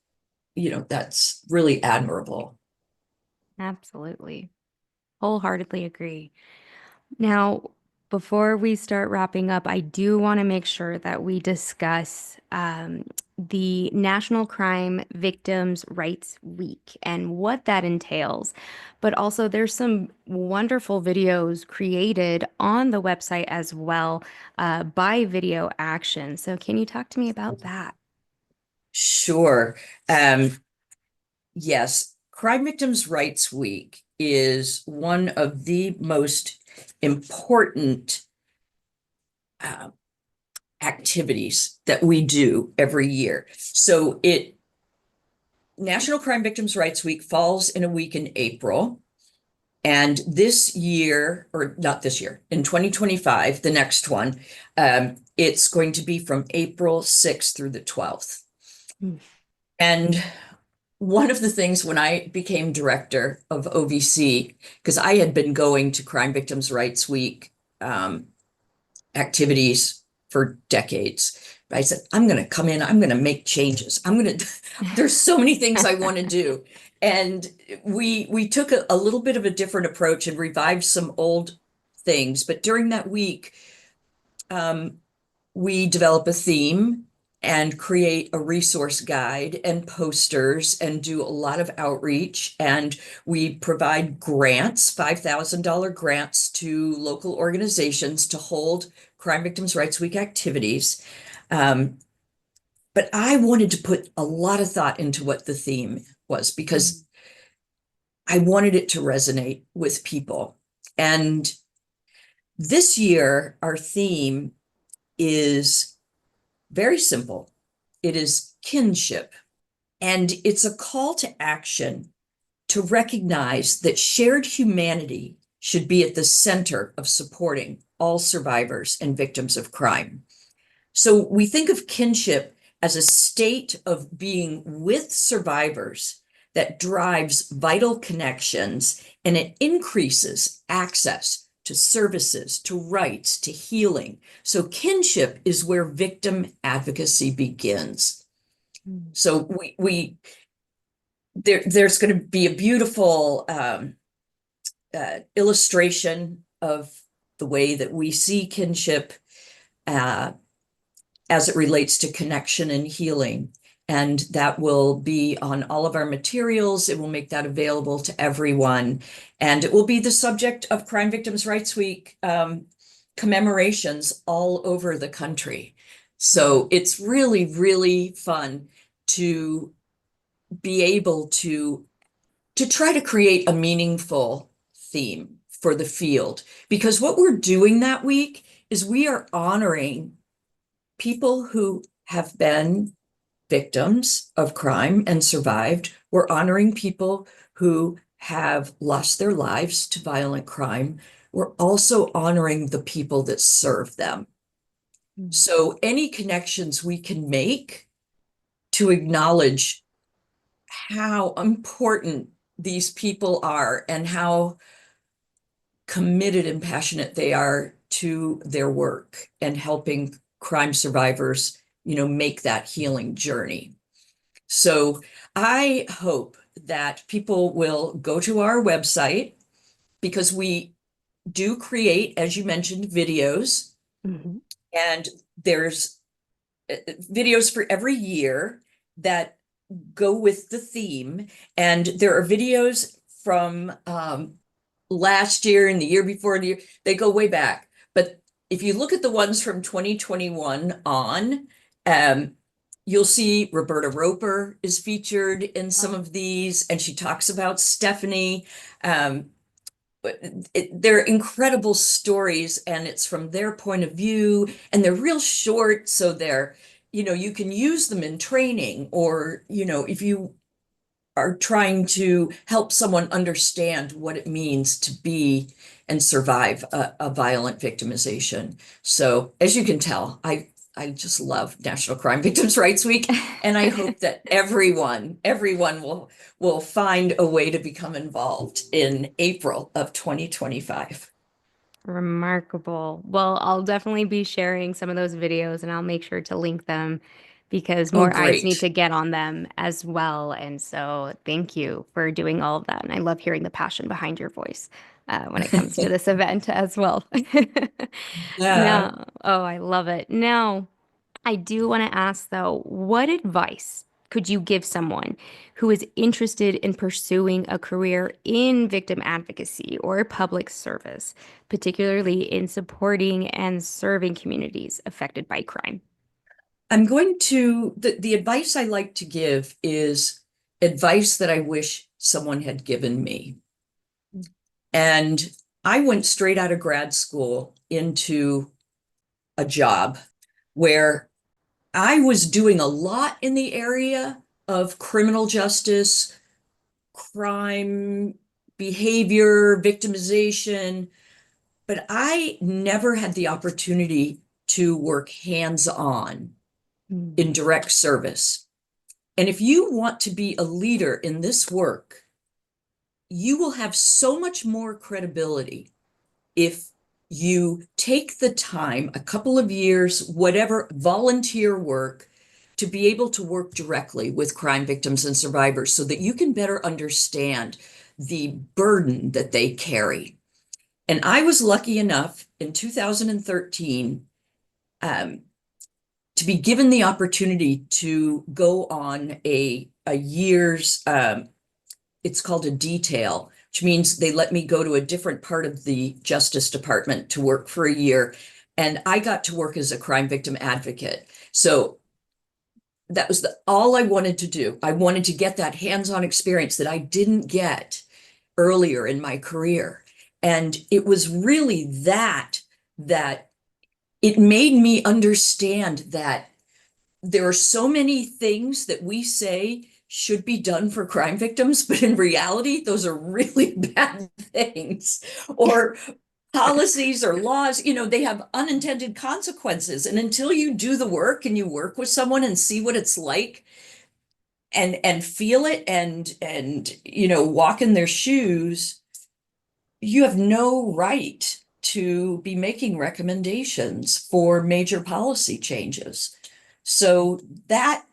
that's really admirable. Absolutely. Wholeheartedly agree. Now, before we start wrapping up, I do want to make sure that we discuss the National Crime Victims' Rights Week and what that entails. But also, there's some wonderful videos created on the website as well by Video Action. So, can you talk to me about that? Sure. Yes, Crime Victims' Rights Week is one of the most important uh, activities that we do every year. So National Crime Victims' Rights Week falls in a week in April. And this year, or not this year, in 2025, the next one, it's going to be from April 6th through the 12th. Mm. And one of the things when I became director of OVC, because I had been going to Crime Victims' Rights Week um, activities for decades. But I said, I'm going to come in, I'm going to make changes. There's so many things I want to do. And we took a little bit of a different approach and revived some old things. But during that week, um, we develop a theme and create a resource guide and posters and do a lot of outreach. And we provide grants, $5,000 grants to local organizations to hold Crime Victims' Rights Week activities. Um, but I wanted to put a lot of thought into what the theme was because Mm. I wanted it to resonate with people. And this year, our theme is very simple. It is kinship, and it's a call to action to recognize that shared humanity should be at the center of supporting all survivors and victims of crime. So we think of kinship as a state of being with survivors that drives vital connections and it increases access to services, to rights, to healing. So kinship is where victim advocacy begins. Mm. So there's going to be a beautiful illustration of the way that we see kinship uh, as it relates to connection and healing. And that will be on all of our materials. It will make that available to everyone. And it will be the subject of Crime Victims' Rights Week commemorations all over the country. Mm. So it's really, really fun to be able to try to create a meaningful theme for the field. Because what we're doing that week is we are honoring people who have been victims of crime and survived. We're honoring people who have lost their lives to violent crime. We're also honoring the people that serve them. Mm. So any connections we can make to acknowledge how important these people are and how committed and passionate they are to their work and helping crime survivors, make that healing journey. So I hope that people will go to our website because do create, as you mentioned, videos, Mhm. and there's videos for every year that go with the theme. And there are videos from last year and the year before the year, they go way back. But if you look at the ones from 2021 on, um, you'll see Roberta Roper is featured in some Oh. of these, and she talks about Stephanie. Um, but they're incredible stories, and it's from their point of view, and they're real short, so they're, you can use them in training, or, if you are trying to help someone understand what it means to be and survive a violent victimization. So, as you can tell, I just love National Crime Victims' Rights Week, and I hope that everyone will find a way to become involved in April of 2025. Remarkable. Well, I'll definitely be sharing some of those videos and I'll make sure to link them because Oh, more eyes need great. to get on them as well. And so thank you for doing all of that. And I love hearing the passion behind your voice when it comes to this event as well. Yeah. Now, oh, I love it. Now, I do want to ask though, what advice could you give someone who is interested in pursuing a career in victim advocacy or public service, particularly in supporting and serving communities affected by crime? The advice I like to give is advice that I wish someone had given me. And I went straight out of grad school into a job where I was doing a lot in the area of criminal justice, crime, behavior, victimization, but I never had the opportunity to work hands-on in Mm. direct service. And if you want to be a leader in this work, you will have so much more credibility if you take the time, a couple of years, whatever, volunteer work, to be able to work directly with crime victims and survivors so that you can better understand the burden that they carry. And I was lucky enough in 2013 um, to be given the opportunity to go on a year's it's called a detail, which means they let me go to a different part of the Justice Department to work for a year. And I got to work as a crime victim advocate. So that was all I wanted to do. I wanted to get that hands-on experience that I didn't get earlier in my career. And it was really that it made me understand that there are so many things that we say should be done for crime victims, but in reality, those are really bad things. Or policies or laws, they have unintended consequences. And until you do the work and you work with someone and see what it's like and feel it and walk in their shoes, you have no right to be making recommendations for major policy changes. So that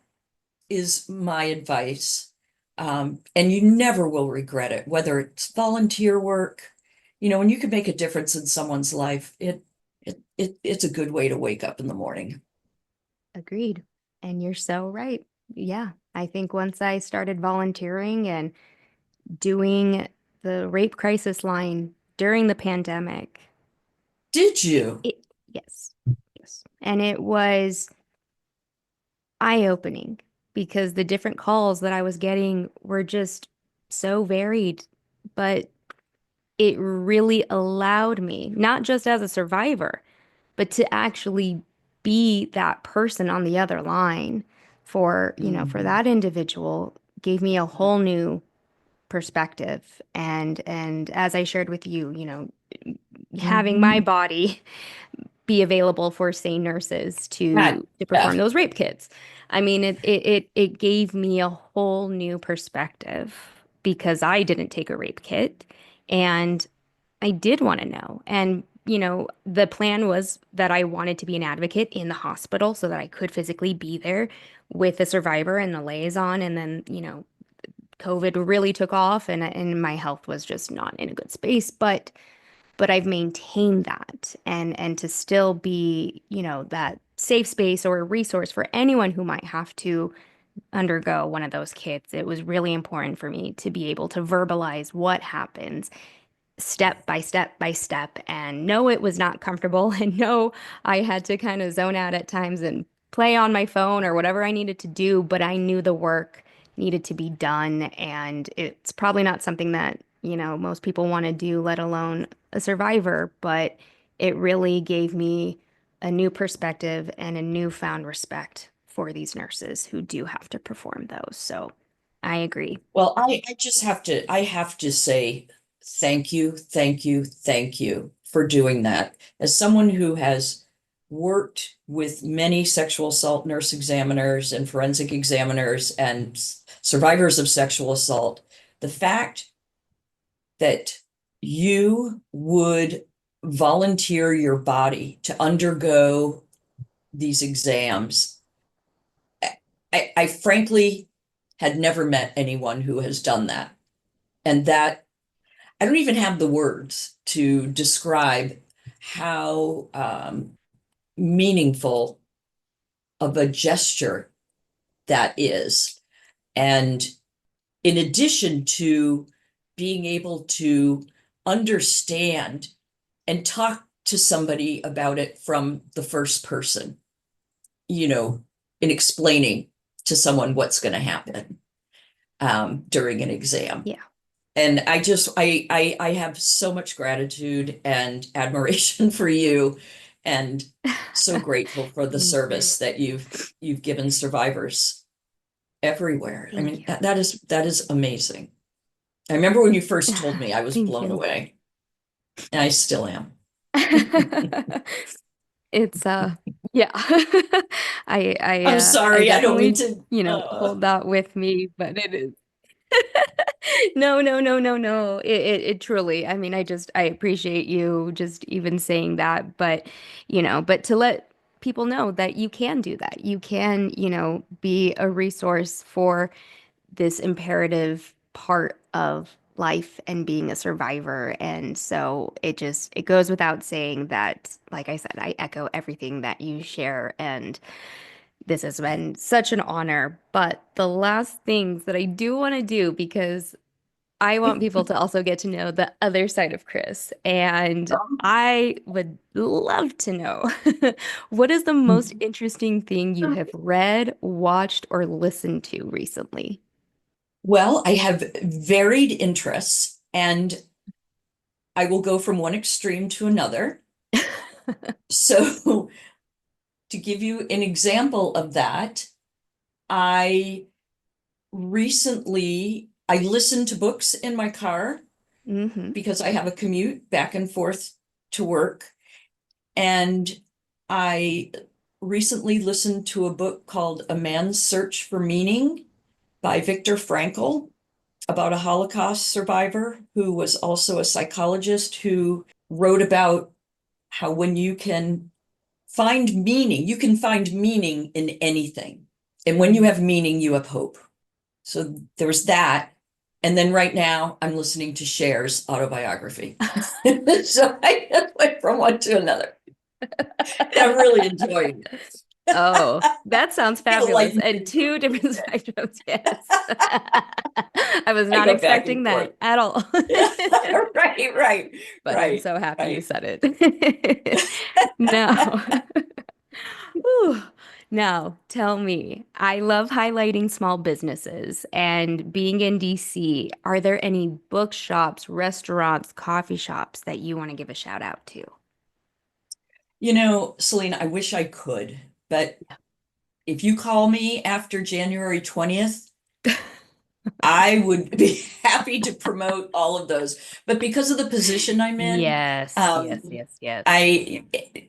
is my advice. And you never will regret it, whether it's volunteer work, when you can make a difference in someone's life, it's a good way to wake up in the morning. Agreed. And you're so right. Yeah. I think once I started volunteering and doing the rape crisis line during the pandemic, Did you? yes, yes. And it was eye-opening because the different calls that I was getting were just so varied, but it really allowed me, not just as a survivor, but to actually be that person on the other line for Mhm. that individual gave me a whole new perspective. And as I shared with you, having my Mhm. body be available for, say, nurses God, to yeah. perform those rape kits. I mean, it gave me a whole new perspective because I didn't take a rape kit and I did want to know. And, the plan was that I wanted to be an advocate in the hospital so that I could physically be there with the survivor and the liaison. And then, COVID really took off and my health was just not in a good space. But but I've maintained that and to still be, that safe space or a resource for anyone who might have to undergo one of those kits. It was really important for me to be able to verbalize what happens step by step by step and know it was not comfortable and know I had to kind of zone out at times and play on my phone or whatever I needed to do, but I knew the work needed to be done and it's probably not something that, most people want to do, let alone a survivor, but it really gave me a new perspective and a newfound respect for these nurses who do have to perform those. So I agree. Well, I just I have to say thank you, thank you, thank you for doing that. As someone who has worked with many sexual assault nurse examiners and forensic examiners and survivors of sexual assault, the fact that you would volunteer your body to undergo these exams, I frankly had never met anyone who has done that. And that I don't even have the words to describe how meaningful of a gesture that is. And in addition to being able to understand and talk to somebody about it from the first person, in explaining to someone what's going to happen during an exam. Yeah. And I have so much gratitude and admiration for you, and so grateful for the Thank you. service that you've given survivors everywhere. I Thank mean, you. that is amazing. I remember when you first told me, I was Thank blown you. away, and I still am. It's yeah. I I'm I sorry, I don't mean definitely, to. hold that with me, but it is no, no, no, no, no. It truly, I mean, I appreciate you just even saying that, but but to let people know that you can do that. You can, be a resource for this imperative part of life and being a survivor. And so it goes without saying that, like I said, I echo everything that you share. And this has been such an honor. But the last things that I do want to do, because I want people to also get to know the other side of Kris. And I would love to know what is the most interesting thing you have read, watched, or listened to recently? Well, I have varied interests, and I will go from one extreme to another. So, to give you an example of that, I I listened to books in my car Hmm. because I have a commute back and forth to work. And I recently listened to a book called A Man's Search for Meaning by Viktor Frankl, about a Holocaust survivor who was also a psychologist, who wrote about how when you can find meaning in anything. And when you have meaning, you have hope. So there was that. And then right now I'm listening to Cher's autobiography. So I just went from one to another. And I'm really enjoying it. Oh, that sounds I gotta fabulous. lighten And things up two a little different bit. spectrums, yes. I was I not go back expecting and forth. that at all. Right, right, But I'm right, so happy you right. said it. Now, whew. Now, tell me, I love highlighting small businesses and being in DC. Are there any bookshops, restaurants, coffee shops that you want to give a shout out to? Celene, I wish I could, but if you call me after January 20th, I would be happy to promote all of those. But because of the position I'm in, Yes, yes, um, yes, yes. I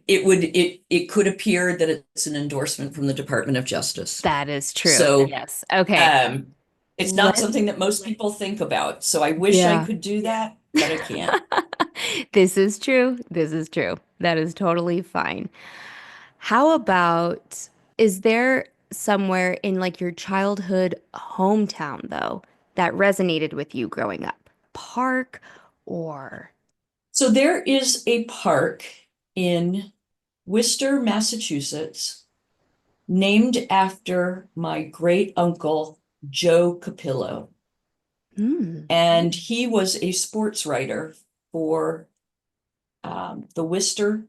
it could appear that it's an endorsement from the Department of Justice. That is true. So Yes. Okay. um, it's not Let something that most people think about. So I wish I Yeah. could do that, but I can't. This is true. This is true. That is totally fine. How about, is there somewhere in like your childhood hometown though that resonated with you growing up? Park or So there is a park in Worcester, Massachusetts, named after my great uncle, Joe Capillo. Mm. And he was a sports writer for the Worcester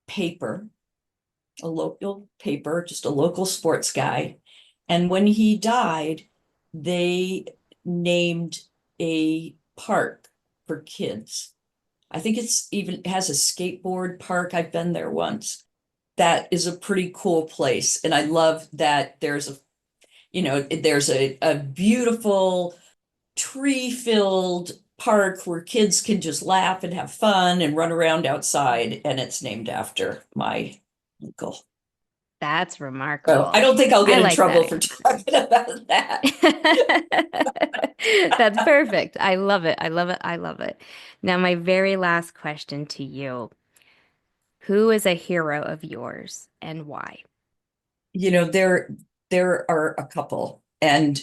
paper, a local paper, just a local sports guy. And when he died, they named a park for kids. I think it's even has a skateboard park. I've been there once. That is a pretty cool place. And I love that there's a beautiful tree-filled park where kids can just laugh and have fun and run around outside, and it's named after my uncle. That's So I remarkable. don't think I'll I get in like trouble that. for talking about that. That's perfect. I love it. I love it. I love it. Now, my very last question to you. Who is a hero of yours and why? You know, there are a couple, and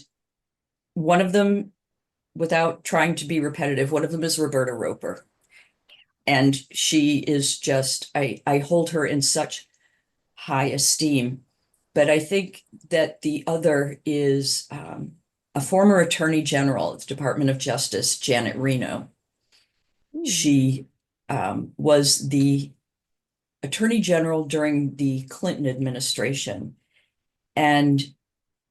one of them, without trying to be repetitive, one of them is Roberta Roper. And she is just, I hold her in such high esteem. But I think that the other is a former Attorney General at the Department of Justice, Janet Reno. Hmm. She was the Attorney General during the Clinton administration, and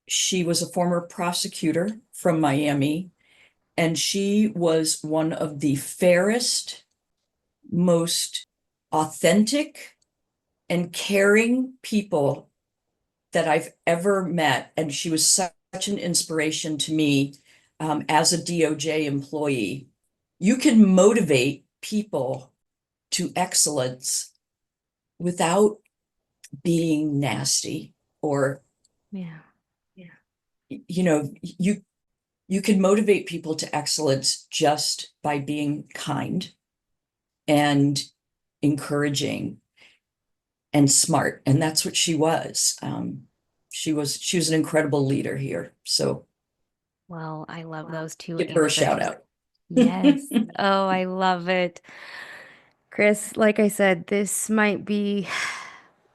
she was a former prosecutor from Miami, and she was one of the fairest, most authentic, and caring people that I've ever met. And she was such an inspiration to me as a DOJ employee. You can motivate people to excellence without being nasty or, Yeah. you know, you can motivate people to excellence just by being kind and encouraging and smart. And that's what she was. She was an incredible leader here. So Well, I love those two give her a shout answers. out. Yes. Oh, I love it. Kris, like I said, this might be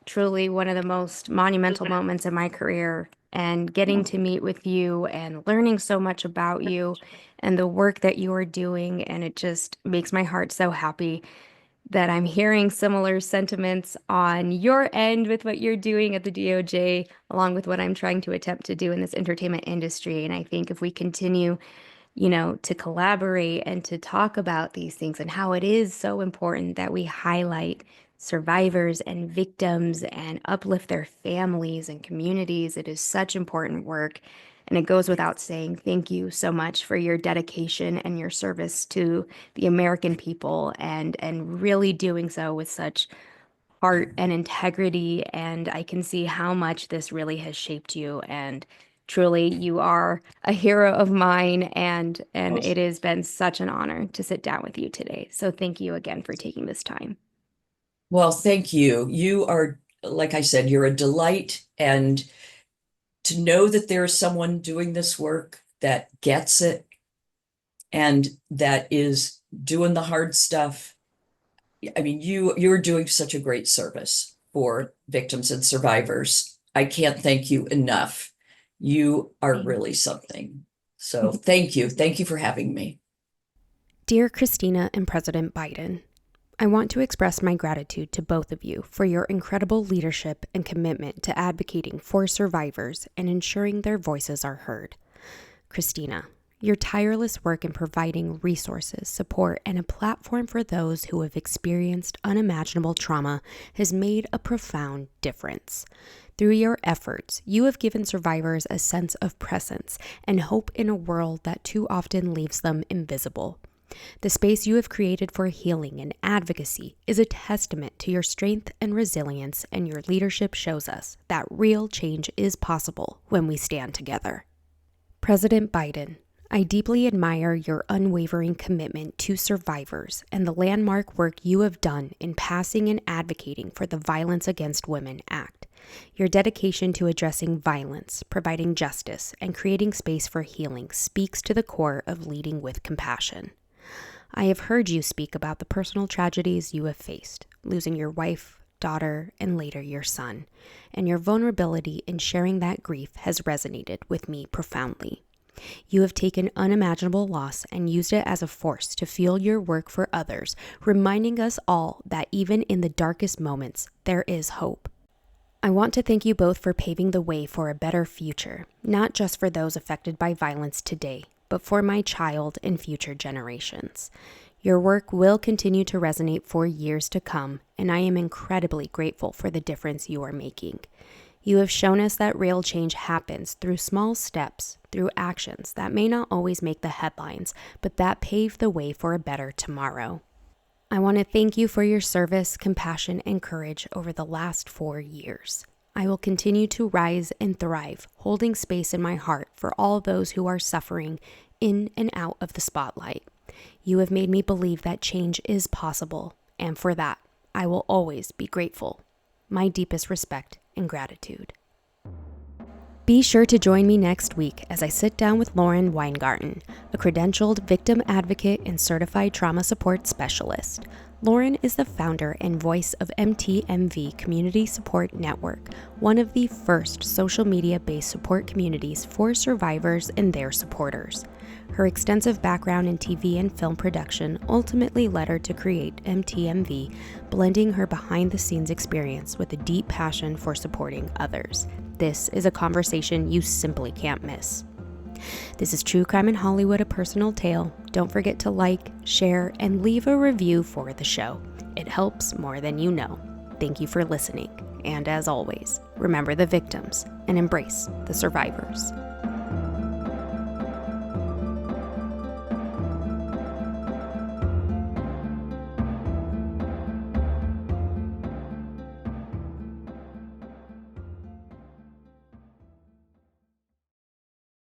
truly one of the most monumental moments in my career. And getting to meet with you and learning so much about you and the work that you are doing. And it just makes my heart so happy that I'm hearing similar sentiments on your end with what you're doing at the DOJ, along with what I'm trying to attempt to do in this entertainment industry. And I think if we continue, to collaborate and to talk about these things and how it is so important that we highlight survivors and victims and uplift their families and communities. It is such important work. And it goes without saying, thank you so much for your dedication and your service to the American people and really doing so with such heart and integrity. And I can see how much this really has shaped you. And truly, you are a hero of mine. And it has been such an honor to sit down with you today. So thank you again for taking this time. Well, thank you. You are, like I said, you're a delight. And to know that there is someone doing this work that gets it and that is doing the hard stuff. I mean, you're doing such a great service for victims and survivors. I can't thank you enough. You are Thank really something. So thank you. Thank you for having me. Dear Kristina and President Biden, I want to express my gratitude to both of you for your incredible leadership and commitment to advocating for survivors and ensuring their voices are heard. Kristina, your tireless work in providing resources, support, and a platform for those who have experienced unimaginable trauma has made a profound difference. Through your efforts, you have given survivors a sense of presence and hope in a world that too often leaves them invisible. The space you have created for healing and advocacy is a testament to your strength and resilience, and your leadership shows us that real change is possible when we stand together. President Biden, I deeply admire your unwavering commitment to survivors and the landmark work you have done in passing and advocating for the Violence Against Women Act. Your dedication to addressing violence, providing justice, and creating space for healing speaks to the core of leading with compassion. I have heard you speak about the personal tragedies you have faced, losing your wife, daughter, and later your son, and your vulnerability in sharing that grief has resonated with me profoundly. You have taken unimaginable loss and used it as a force to fuel your work for others, reminding us all that even in the darkest moments, there is hope. I want to thank you both for paving the way for a better future, not just for those affected by violence today, but for my child and future generations. Your work will continue to resonate for years to come, and I am incredibly grateful for the difference you are making. You have shown us that real change happens through small steps, through actions that may not always make the headlines, but that pave the way for a better tomorrow. I want to thank you for your service, compassion, and courage over the last 4 years. I will continue to rise and thrive, holding space in my heart for all those who are suffering in and out of the spotlight. You have made me believe that change is possible, and for that, I will always be grateful. My deepest respect and gratitude. Be sure to join me next week as I sit down with Lauren Weingarten, a credentialed victim advocate and certified trauma support specialist. Lauren is the founder and voice of MTMV Community Support Network, one of the first social media-based support communities for survivors and their supporters. Her extensive background in TV and film production ultimately led her to create MTMV, blending her behind-the-scenes experience with a deep passion for supporting others. This is a conversation you simply can't miss. This is True Crime in Hollywood, a personal tale. Don't forget to like, share, and leave a review for the show. It helps more than you know. Thank you for listening. And as always, remember the victims and embrace the survivors.